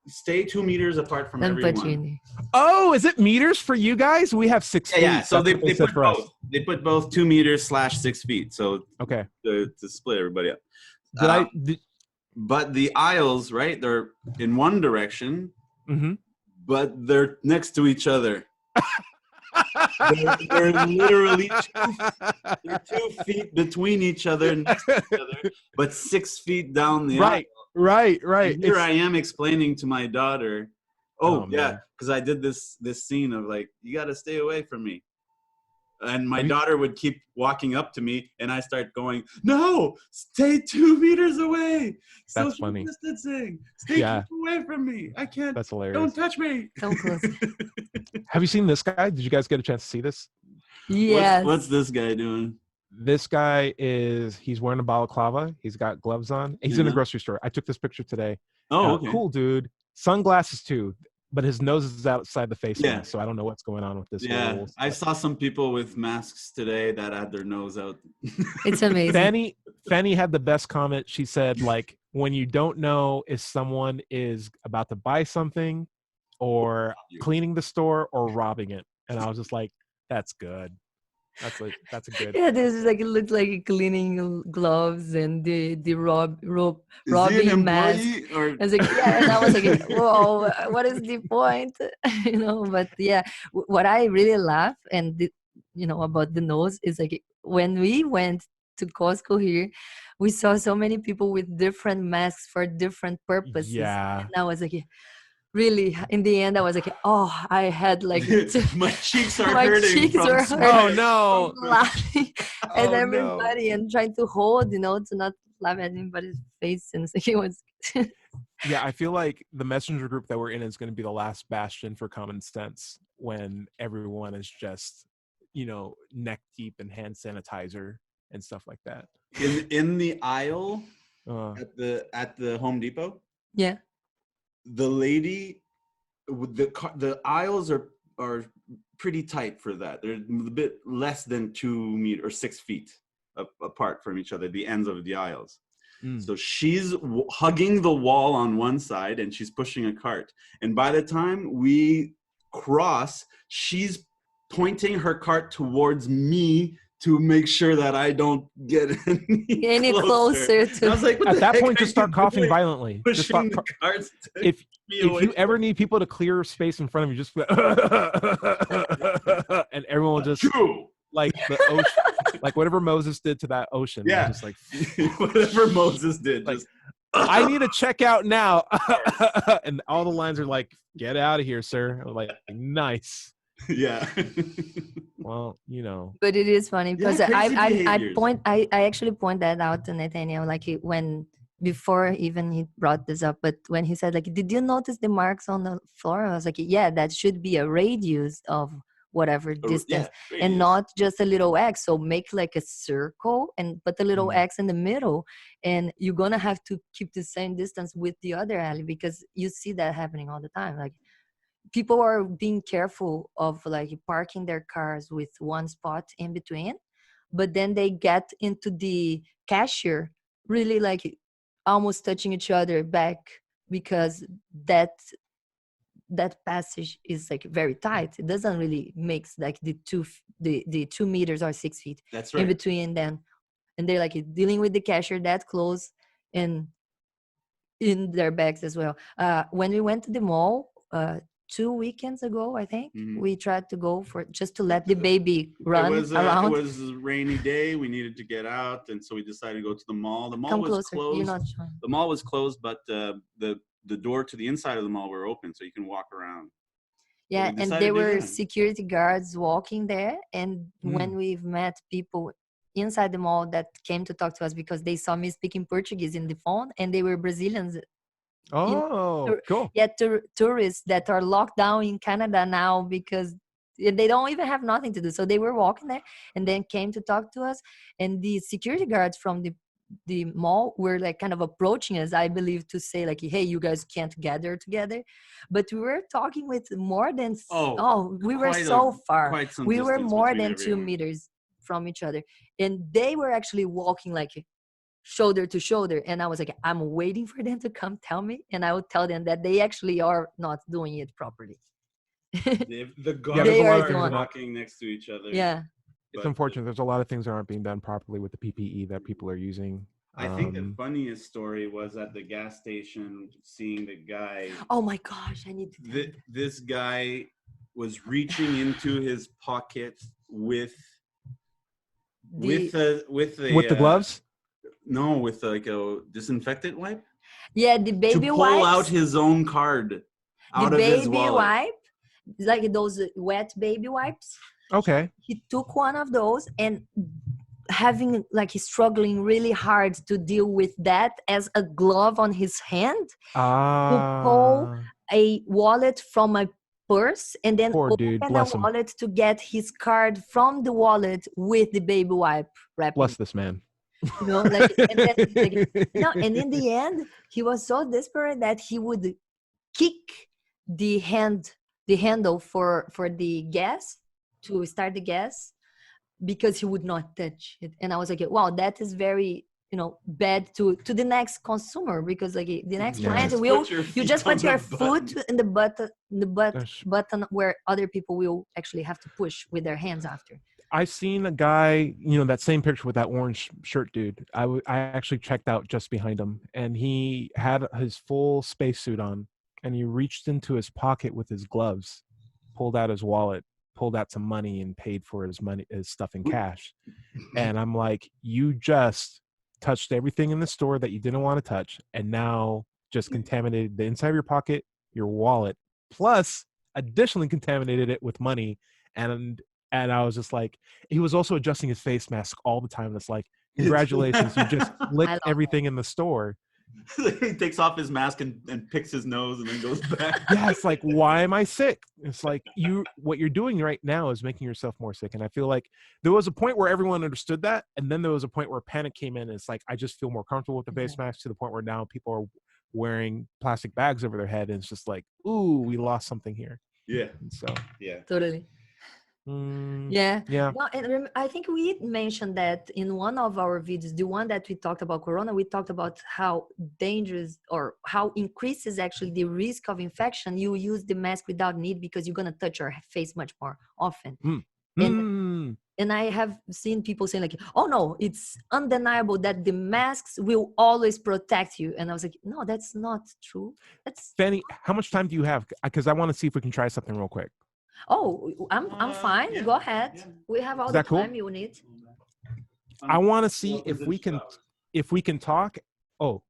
stay 2 meters apart from Then everyone. Pacini. Oh, is it meters for you guys? We have 6 feet. Yeah. So That's what they said put for us. both. They put both 2 meters/6 feet. So Okay. to split everybody up. Did But the aisles, right? They're in one direction, mm-hmm. but they're next to each other. They're literally 2 feet between each other, next to each other, but 6 feet down the aisle. Right. And here I am explaining to my daughter, Oh, yeah, man. because I did this scene of like, you got to stay away from me. And my daughter would keep walking up to me, and I start going, no, stay 2 meters away. That's Social funny. distancing. Stay away from me. I can't. That's hilarious. Don't touch me. So close. Have you seen this guy? Did you guys get a chance to see this? Yes. What's this guy doing? This guy he's wearing a balaclava. He's got gloves on. He's in a grocery store. I took this picture today. Oh, okay. Cool dude. Sunglasses too, but his nose is outside the face Yeah. mask, so I don't know what's going on with this. Yeah, I saw some people with masks today that had their nose out. It's amazing. Fanny had the best comment. She said, like, when you don't know if someone is about to buy something or cleaning the store or robbing it. And I was just like, that's good. That's a good. Yeah, this is like it looks like cleaning gloves and the Is robbing mask. he an employee or? I was like, yeah, and I was like, whoa, what is the point? But yeah, what I really laugh about the nose is like when we went to Costco here, we saw so many people with different masks for different purposes. Yeah. And I was like, really, in the end, I was like, oh, I had like my cheeks are my hurting. cheeks from were sweat. Oh no. from laughing at Oh, everybody and trying to hold, to not laugh at anybody's face. And so it was. Yeah, I feel like the messenger group that we're in is going to be the last bastion for common sense when everyone is just, neck deep in hand sanitizer and stuff like that. In the aisle at the Home Depot. Yeah. The lady, the aisles are pretty tight for that. They're a bit less than 2 meters or 6 feet apart from each other, the ends of the aisles. So she's hugging the wall on one side and she's pushing a cart. And by the time we cross, she's pointing her cart towards me to make sure that I don't get any closer. To. I was like, at that point, just start coughing violently. Just start, the carts if you ever need people to clear space in front of you, just and everyone will just like the ocean, like whatever Moses did to that ocean. Yeah, just like whatever Moses did. Like, just, I need to check out now, and all the lines are like, "Get out of here, sir." I'm like, nice. Yeah. Well, But it is funny because I actually point that out to Nathaniel, like when before even he brought this up, but when he said like, did you notice the marks on the floor? I was like, yeah, that should be a radius of whatever distance, and not just a little X. So make like a circle and put a little X in the middle, and you're gonna have to keep the same distance with the other alley because you see that happening all the time. Like people are being careful of like parking their cars with one spot in between, but then they get into the cashier really like almost touching each other back because that passage is like very tight. It doesn't really mix like the 2 meters or 6 feet. That's right. In between them, and they're like dealing with the cashier that close and in their bags as well. When we went to the mall 2 weekends ago, I think we tried to go for just to let the baby run around. It was a rainy day. We needed to get out, and so we decided to go to the mall. The mall was closed. You're not showing. The mall was closed, but the door to the inside of the mall were open, so you can walk around. Yeah, and there were security guards walking there. And when we've met people inside the mall that came to talk to us because they saw me speaking Portuguese in the phone, and they were Brazilians Oh, cool. Yeah, tourists that are locked down in Canada now because they don't even have nothing to do. So they were walking there and then came to talk to us. And the security guards from the mall were like kind of approaching us, I believe, to say like, hey, you guys can't gather together. But we were talking with more than we were so far. Quite some We were distance more between than 2 everyone. meters from each other. And they were actually walking like shoulder to shoulder, and I was like, I'm waiting for them to come tell me, and I would tell them that they actually are not doing it properly. The guards there's a lot of are things that walking next to each other. Yeah, it's unfortunate. There's a lot of things that aren't being done properly with the PPE that people are using. I think the funniest story was at the gas station, seeing the guy. Oh my gosh, I need to. This guy was reaching into his pocket with the gloves. No, with like a disinfectant wipe. Yeah, the baby to pull wipes. out his own card out the of his baby wallet. wipe, like those wet baby wipes. Okay. He took one of those and having like he's struggling really hard to deal with that as a glove on his hand to pull a wallet from a purse and then poor open dude. a Bless him. wallet to get his card from the wallet with the baby wipe wrapping. Bless this man. You know, like, and then, like, no, and in the end, he was so desperate that he would kick the handle for the gas to start the gas because he would not touch it. And I was like, wow, that is very, bad to the next consumer, because like the next client will you just put your foot in the button where other people will actually have to push with their hands after. I seen a guy, that same picture with that orange shirt dude. I actually checked out just behind him, and he had his full spacesuit on, and he reached into his pocket with his gloves, pulled out his wallet, pulled out some money, and paid for his stuff in cash. And I'm like, you just touched everything in the store that you didn't want to touch, and now just contaminated the inside of your pocket, your wallet, plus additionally contaminated it with money. And I was just like, he was also adjusting his face mask all the time. It's like, congratulations, you just licked everything in the store. He takes off his mask and picks his nose and then goes back. Yeah, it's like, why am I sick? It's like, what you're doing right now is making yourself more sick. And I feel like there was a point where everyone understood that. And then there was a point where panic came in. And it's like, I just feel more comfortable with the face mask, to the point where now people are wearing plastic bags over their head. And it's just like, ooh, we lost something here. Yeah. And so, yeah. Totally. Yeah. No, and I think we mentioned that in one of our videos, the one that we talked about Corona, we talked about how dangerous or how increases actually the risk of infection. You use the mask without need because you're going to touch your face much more often. And I have seen people saying like, oh no, it's undeniable that the masks will always protect you. And I was like, no, that's not true. Fanny, how much time do you have? Because I want to see if we can try something real quick. Oh, I'm fine. Yeah. Go ahead. Yeah. We have all the time you need. I want to see if we can talk. Oh,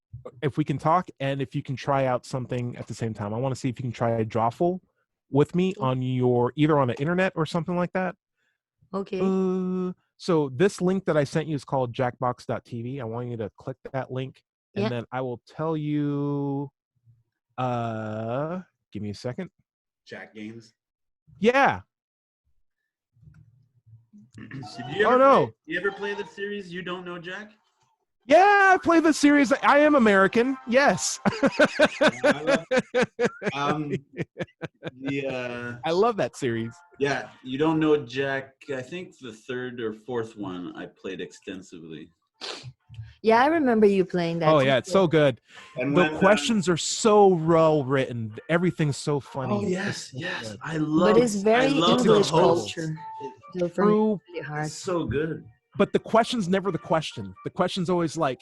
if we can talk, and if you can try out something at the same time. I want to see if you can try a Drawful with me on either on the internet or something like that. Okay. So this link that I sent you is called jackbox.tv. I want you to click that link, and then I will tell you. Give me a second. Jack Games. Yeah. You ever play the series You Don't Know Jack? Yeah, I play the series. I Am American. Yes. I love that series. Yeah, You Don't Know Jack. I think the third or fourth one I played extensively. Yeah, I remember you playing that. Oh, yeah, it's so good. And the questions are so well written. Everything's so funny. Oh, yes. I love it. But it's very English culture. True. Really hard. It's so good. But the question's never the question. The question's always like,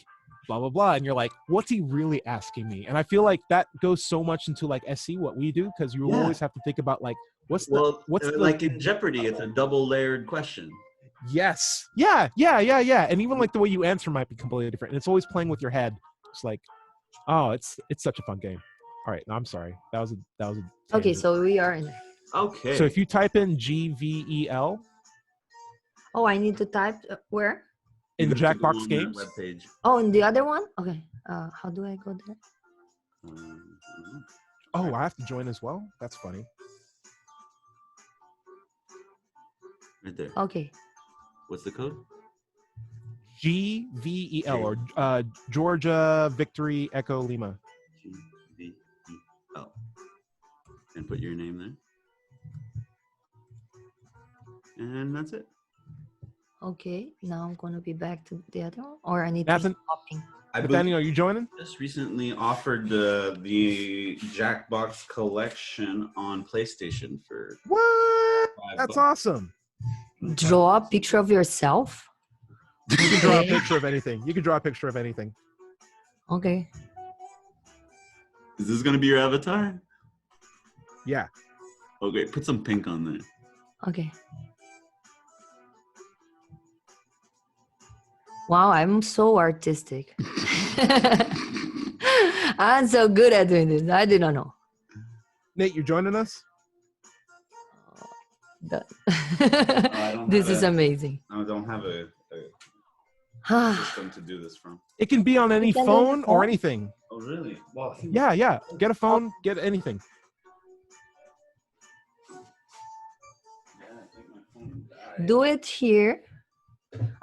blah, blah, blah. And you're like, what's he really asking me? And I feel like that goes so much into like SC, what we do, because you always have to think about like, what's like in Jeopardy, it's a double layered question. Yes. Yeah. And even like the way you answer might be completely different. And it's always playing with your head. It's like, oh, it's such a fun game. All right. No, I'm sorry. That was a okay. So we are in there. Okay. So if you type in GVEL. Oh, I need to type where? In Jackbox Games. Webpage. Oh, in the other one? Okay. How do I go there? Oh, I have to join as well? That's funny. Right there. Okay. What's the code? GVEL, or Georgia Victory Echo Lima. GVEL. And put your name there. And that's it. Okay. Now I'm gonna be back to the other one, or I need Nathan, to stopping. Nathaniel, are you joining? Just recently offered the Jackbox collection on PlayStation for What? That's $5. awesome. Draw a picture of yourself. You can draw a Okay. picture of anything. You can draw a picture of anything. Okay. Is this gonna be your avatar? Yeah. Okay, put some pink on there. Okay. Wow, I'm so artistic. I'm so good at doing this. I did not know. Nate, you're joining us? This is amazing. I don't have a system to do this from. It can be on any can do it on phone your or phone? anything. Oh, really? Well, Yeah. Get a phone, get anything. Do it here.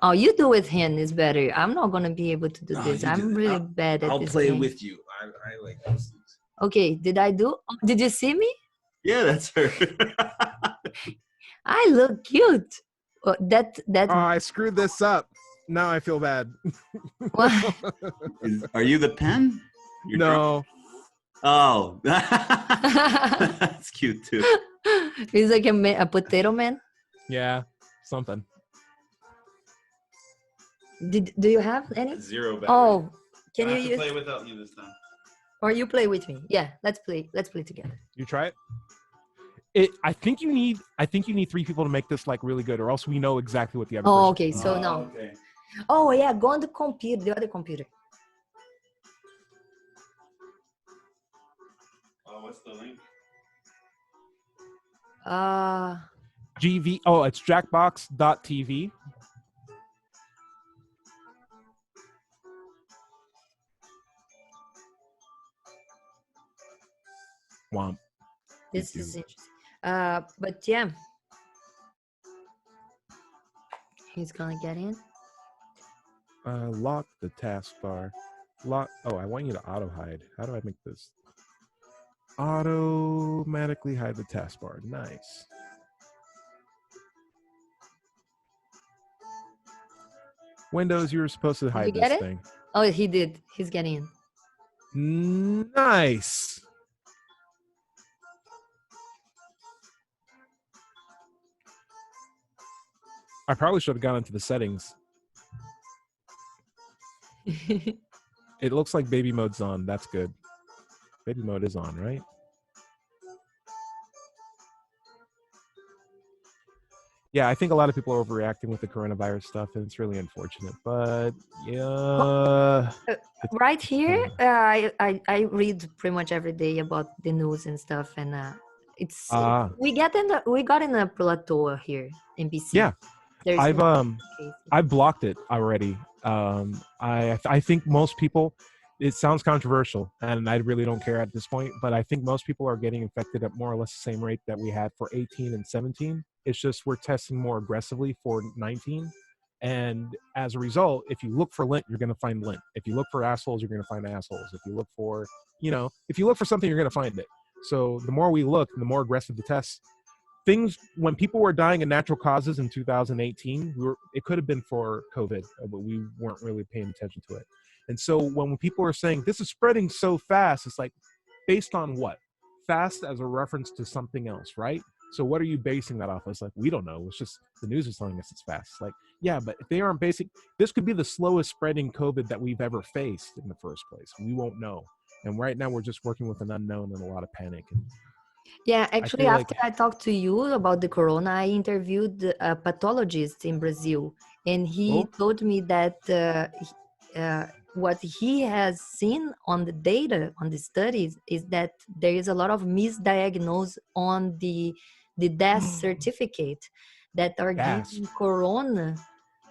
Oh, you do with hand is better. I'm not gonna be able to do this. I'm really bad at I'll this play game. with you. I like those things. Okay, did I do? Oh, did you see me? Yeah, that's her. I look cute. Oh, that Oh, I screwed this up. Now I feel bad. Are you the pen? You're No. Oh, that's cute too. He's like a potato man. Yeah, something. Do you have any? Zero battery. Oh, can I you have to use? play without you this time. Or you play with me? Yeah, let's play. Let's play together. You try it? I think you need 3 people to make this like really good, or else we know exactly what the other Oh, person okay. So now. Okay. Oh yeah, go on the computer, the other computer. Oh, what's the link? GV. Oh, it's jackbox.tv. Womp. This is interesting. But yeah, he's gonna get in. Lock the taskbar. Lock. Oh, I want you to auto hide. How do I make this? Automatically hide the taskbar. Nice. Windows, you were supposed to hide this thing. Oh, he did. He's getting in. Nice. I probably should have gone into the settings. It looks like baby mode's on. That's good. Baby mode is on, right? Yeah, I think a lot of people are overreacting with the coronavirus stuff, and it's really unfortunate. But yeah, right here, I read pretty much every day about the news and stuff, and it's we got in a plateau here in BC. Yeah, there's I've blocked it already. I think most people. It sounds controversial, and I really don't care at this point, but I think most people are getting infected at more or less the same rate that we had for 18 and 17. It's just we're testing more aggressively for 19. And as a result, if you look for lint, you're going to find lint. If you look for assholes, you're going to find assholes. If you look for, if you look for something, you're going to find it. So the more we look, the more aggressive the tests. Things, when people were dying of natural causes in 2018, it could have been for COVID, but we weren't really paying attention to it. And so when people are saying this is spreading so fast, it's like, based on what? Fast as a reference to something else, right? So what are you basing that off of? It's like, we don't know. It's just the news is telling us it's fast. It's like, yeah, but if they aren't basing, this could be the slowest spreading COVID that we've ever faced in the first place. We won't know. And right now we're just working with an unknown and a lot of panic. And yeah, actually, after I talked to you about the corona, I interviewed a pathologist in Brazil, and he told me that what he has seen on the data, on the studies, is that there is a lot of misdiagnosis on the death certificate that are giving corona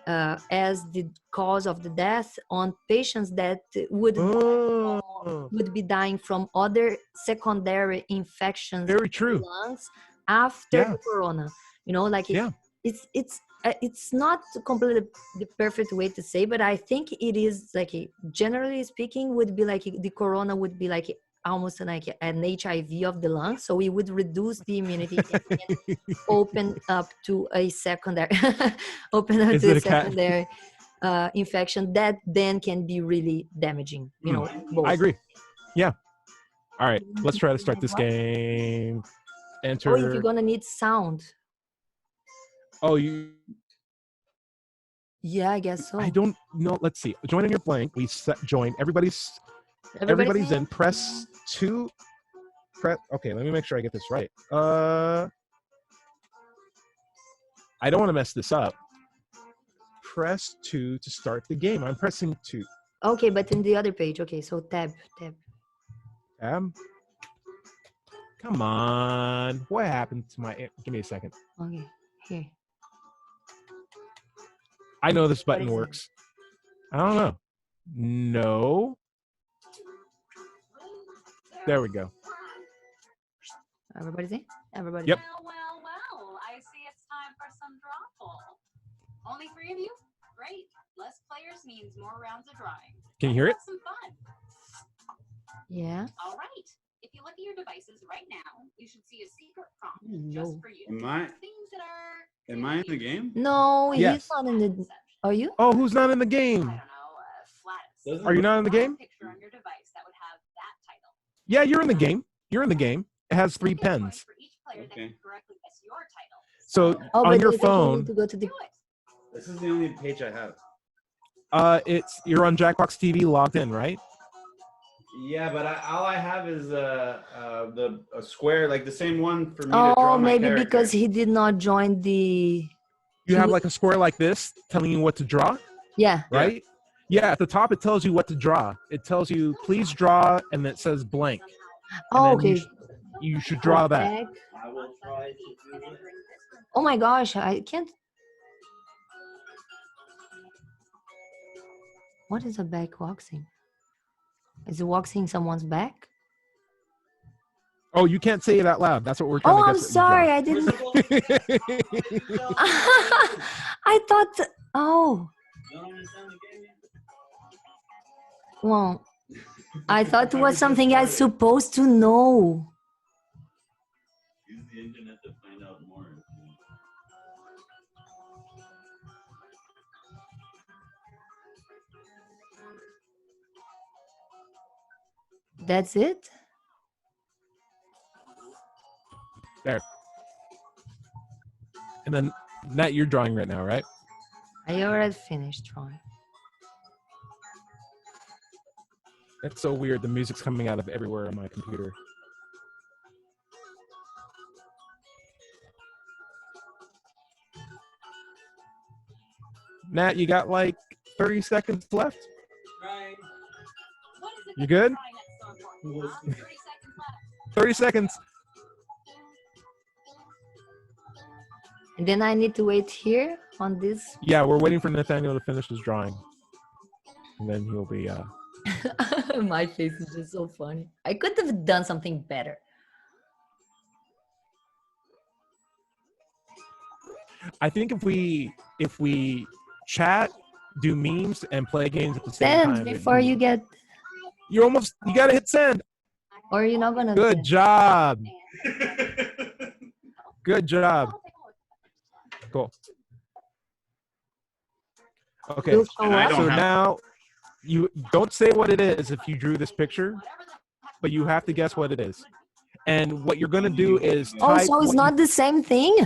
as the cause of the death on patients that Oh, would be dying from other secondary infections very in the true. lungs after Yeah, the corona. You know, like yeah. it's not completely the perfect way to say, but I think it is like generally speaking would be like the corona would be like almost like an HIV of the lungs, so it would reduce the immunity and open up to a secondary open up Is to a it a cat? secondary infection that then can be really damaging, you Hmm, know, I both. agree. Yeah. All right, You want let's to try to see start my this box? game. Oh, if you're Enter. gonna need sound. Oh, you. Yeah, I guess I so. don't know. Let's see. Join on your blank. We set join. Everybody's Everybody's in. in. Press 2. Press. Okay, let me make sure I get this right. I don't want to mess this up. Press 2 to start the game. I'm pressing 2. Okay, but in the other page. Okay, so tab. Tab. Come on. What happened to my? Give me a second. Okay, here. I know this What button is it? works. I don't know. No. There we go. Everybody's in. Everybody. Yep. Well. I see it's time for some drawful. Only 3 of you? Great. Less players means more rounds of drawing. Can you hear it? Have some fun. Yeah. All right. If you look at your devices right now, you should see a secret prompt No. just for you. Am I Things that are am I in the game? No, he's Yes. not in the. Are you? Oh, who's not in the I game? don't know, flattest. Doesn't Are you not in the Draw a game? picture on your device that would have that title. Yeah, you're in the game. You're in the game. It has 3 You'll get points pens. for each player that Okay. can correctly guess your title. So Oh, on but your I think you phone, need to go to the. Do it. This is the only page I have. you're on Jackbox TV logged in, right? Yeah, but all I have is a square, like the same one for me to Oh, draw my maybe character. because he did not join the. You He have would- like a square like this telling you what to draw, Yeah. right? Yeah, at the top it tells you what to draw. It tells you please draw, and it says blank. Oh, And then okay. you should draw that. Egg. I will try to do it. Oh my gosh, I can't. What is a back waxing? Is it waxing someone's back? Oh, you can't say it out loud. That's what we're trying Oh, to I'm guess. sorry. I didn't. I thought. Oh, You don't understand the game yet? well, I thought it was something I supposed to know. Use the internet to find out more. That's it? There. And then, Nat, you're drawing right now, right? I already finished drawing. That's so weird. The music's coming out of everywhere on my computer. Nat, you got like 30 seconds left. Right. What is it You that good? you're trying that's so important, huh? 30 seconds left. 30 seconds. And then I need to wait here on this. Yeah, we're waiting for Nathaniel to finish his drawing. And then he'll be My face is just so funny. I could have done something better. I think if we chat, do memes, and play games at the same Send time. before you get, You gotta hit send. or you're not gonna. Good send. job. Good job. Cool. Okay. You'll show And I up? don't So have- now you don't say what it is if you drew this picture, but you have to guess what it is. And what you're gonna do is Oh, type so it's what not the same thing?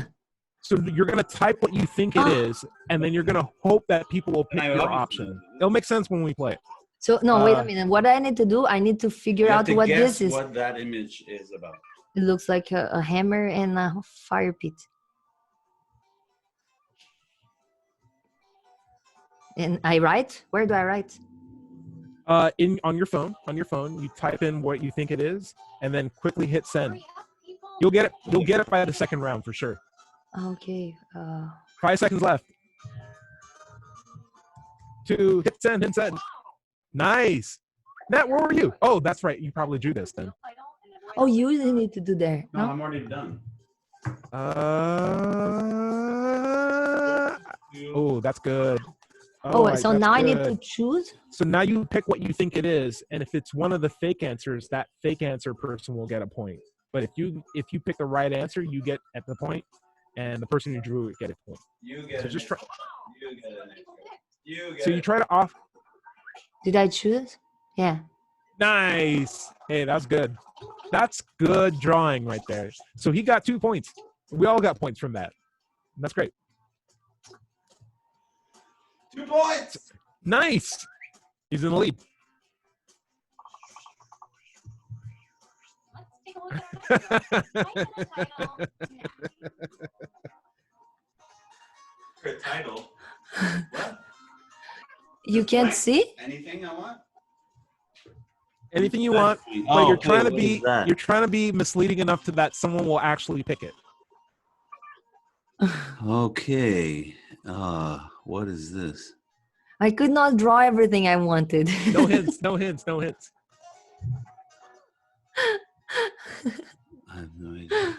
so you're gonna type what you think it is, and then you're gonna hope that people will pick I your obviously option. didn't. It'll make sense when we play it. So no, wait a Uh, minute. What I need to do, I need to figure You have out to what guess this is. what that image is about. It looks like a hammer and a fire pit. And I write? Where do I write? On your phone, you type in what you think it is, and then quickly hit send. You'll get it. You'll get it by the second round for sure. Okay. 5 seconds left. 2. Hit send. Hit send. Nice. Nat, where were you? Oh, that's right. You probably drew this then. Oh, you really need to do there. No, No? I'm already done. Oh, that's good. Oh, right, so that's now I need good. to choose? So now you pick what you think it is, and if it's one of the fake answers, that fake answer person will get a point. But if you pick the right answer, you get at the point, and the person who drew it get a point. You get So it. just try. You get it. You get So you it. try to off. Did I choose? Yeah. Nice. Hey, that's good. That's good drawing right there. So he got 2 points. We all got points from that. That's great. 2 points. Nice. He's in the lead. Let's take a look at our For a title. What? You Just can't blank? see? Anything I want? Anything you want, but Oh, you're okay, trying to what is be that? you're trying to be misleading enough to that someone will actually pick it. Okay. What is this? I could not draw everything I wanted. No hints, no hints, no hints. I have no idea.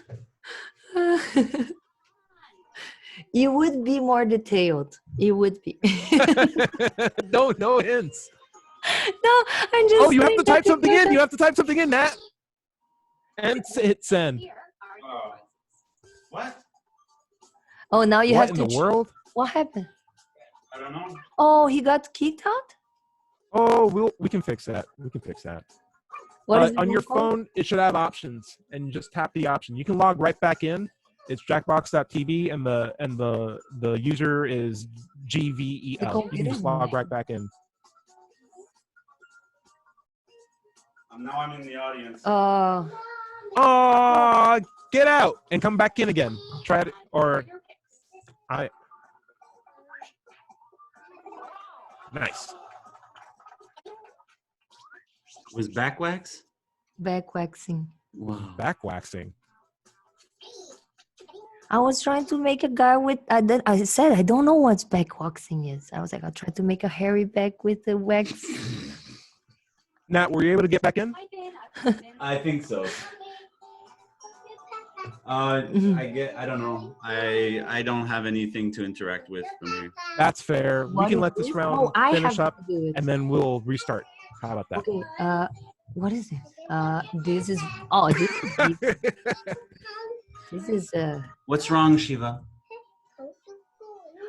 You would be more detailed. You would be. No hints. No, I'm just. Oh, you have saying to that type something in. because You have to type something in, Nat. And hit send. Here are your Oh. choices. What? Oh, now you What have in to. the world? What happened? I don't know. Oh, he got kicked out. Oh, we can fix that. We can fix that. What is it On your called? phone, it should have options, and you just tap the option. You can log right back in. It's jackbox.tv, and the user is GVEL. The You can computer just log name. right back in. Now I'm in the audience. Oh, get out and come back in again. Try it, or Your picks. I. Nice. Was back wax? Back waxing. Wow. Back waxing. I was trying to make a guy with. I said I don't know what back waxing is. I was like, I'll try to make a hairy back with the wax. Nat, were you able to get back in? I did. I put it in. I think so. I don't know. I don't have anything to interact with from here. That's fair. We What can is let this this? round Oh, I finish have up, to do it. and then we'll restart. How about that? Okay. What is this? This is. Oh, this is. What's wrong, Shiva?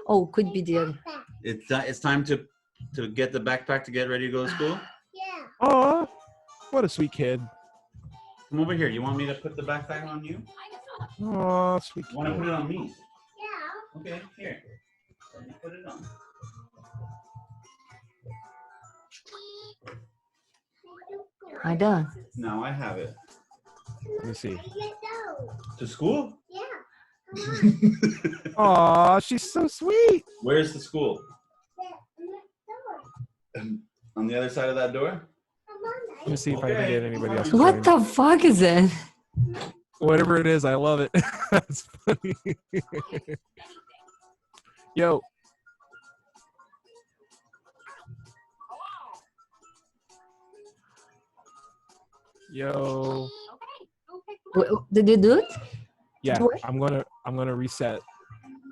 Oh, could be the other. It's time to get the backpack to get ready to go to school. Oh, what a sweet kid. Come over here. You want me to put the backpack on you? I guess not. Oh, sweet You want to kid. put it on me? Yeah. Okay, here. Let me put it on. I done. Now I have it. Let me see. To school? Oh, she's so sweet. Where's the school? On the other side of that door? Let me see if I can get anybody else. to What join. the fuck is that? Whatever it is, I love it. That's funny. Yo. Yo. Okay. Who picked what? Did you do it? Yeah, What? I'm gonna reset.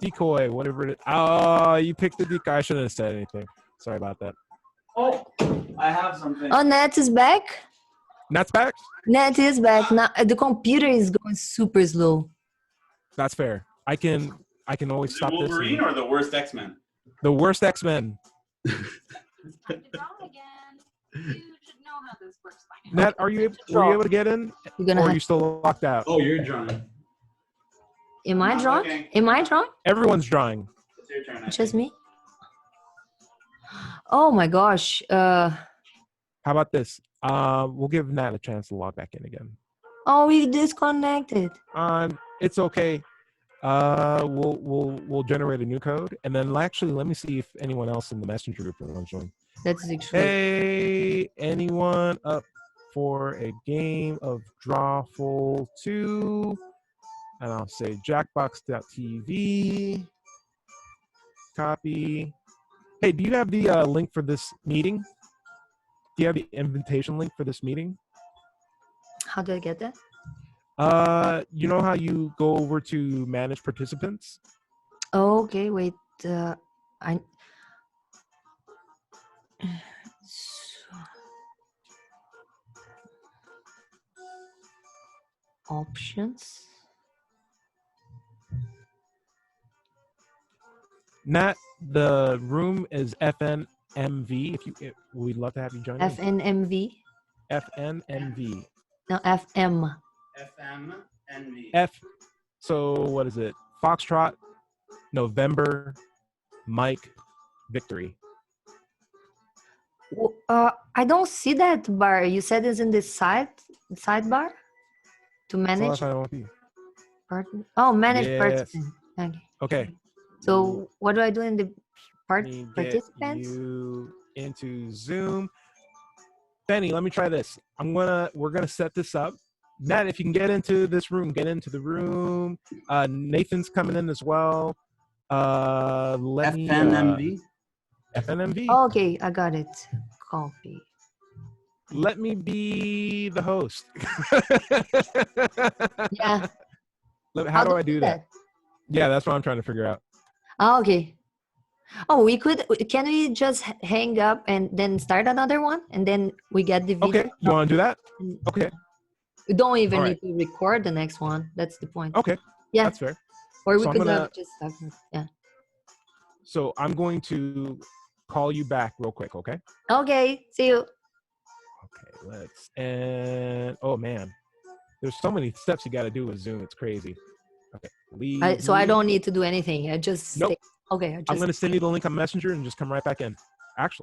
Decoy, whatever it is. Oh, you picked the decoy. I shouldn't have said anything. Sorry about that. Oh, I have something. Oh, Nat is back. Nat's back. Nat is back. Now the computer is going super slow. That's fair. I can always stop this. Wolverine or the worst X-Men? The worst X-Men. Time to draw again. You should know how this works by now. Nat, were you able to get in, You're gonna or are have. you still locked out? Oh, you're drawing. Am I not drawing? looking. Am I drawing? Everyone's drawing. It's your turn. I Just think. me? Oh my gosh. How about this? We'll give Nat a chance to log back in again. Oh, we disconnected. It's okay. We'll generate a new code, and then actually let me see if anyone else in the messenger group wants to join. That's extreme. Hey, anyone up for a game of Drawful 2? And I'll say jackbox.tv. Copy. Hey, do you have the link for this meeting? Do you have the invitation link for this meeting? How do I get that? You know how you go over to manage participants? Oh, okay, wait. I options. Nat, the room is FNMV. We'd love to have you join in. FNMV. FNMV. No, FM. FMNV. F. So what is it? Foxtrot, November, Mike, Victory. I don't see that bar. You said it's in the sidebar to So manage that's how I want to be. Oh, manage Yes. participant. Okay. Okay. So what do I do in the Let me get participants? you into Zoom. Benny, let me try this. We're gonna set this up. Nat, if you can get into this room, get into the room. Nathan's coming in as well. Let me FNMV. FNMV. Oh, okay, I got it. Copy. Let me be the host. Yeah. How do I do that? Yeah, that's what I'm trying to figure out. Oh, okay. Oh, can we just hang up and then start another one and then we get the video? Okay, you want to do that? Okay. We don't even All need right. to record the next one. That's the point. Okay, Yeah. that's fair. Or we So I'm could gonna- have just talk. Yeah. So I'm going to call you back real quick, okay? Okay. See you. Okay, oh man, there's so many steps you got to do with Zoom. It's crazy. Okay, So I don't need to do anything. I just Nope. Okay. I'm gonna send you the link on Messenger and just come right back in. Actually.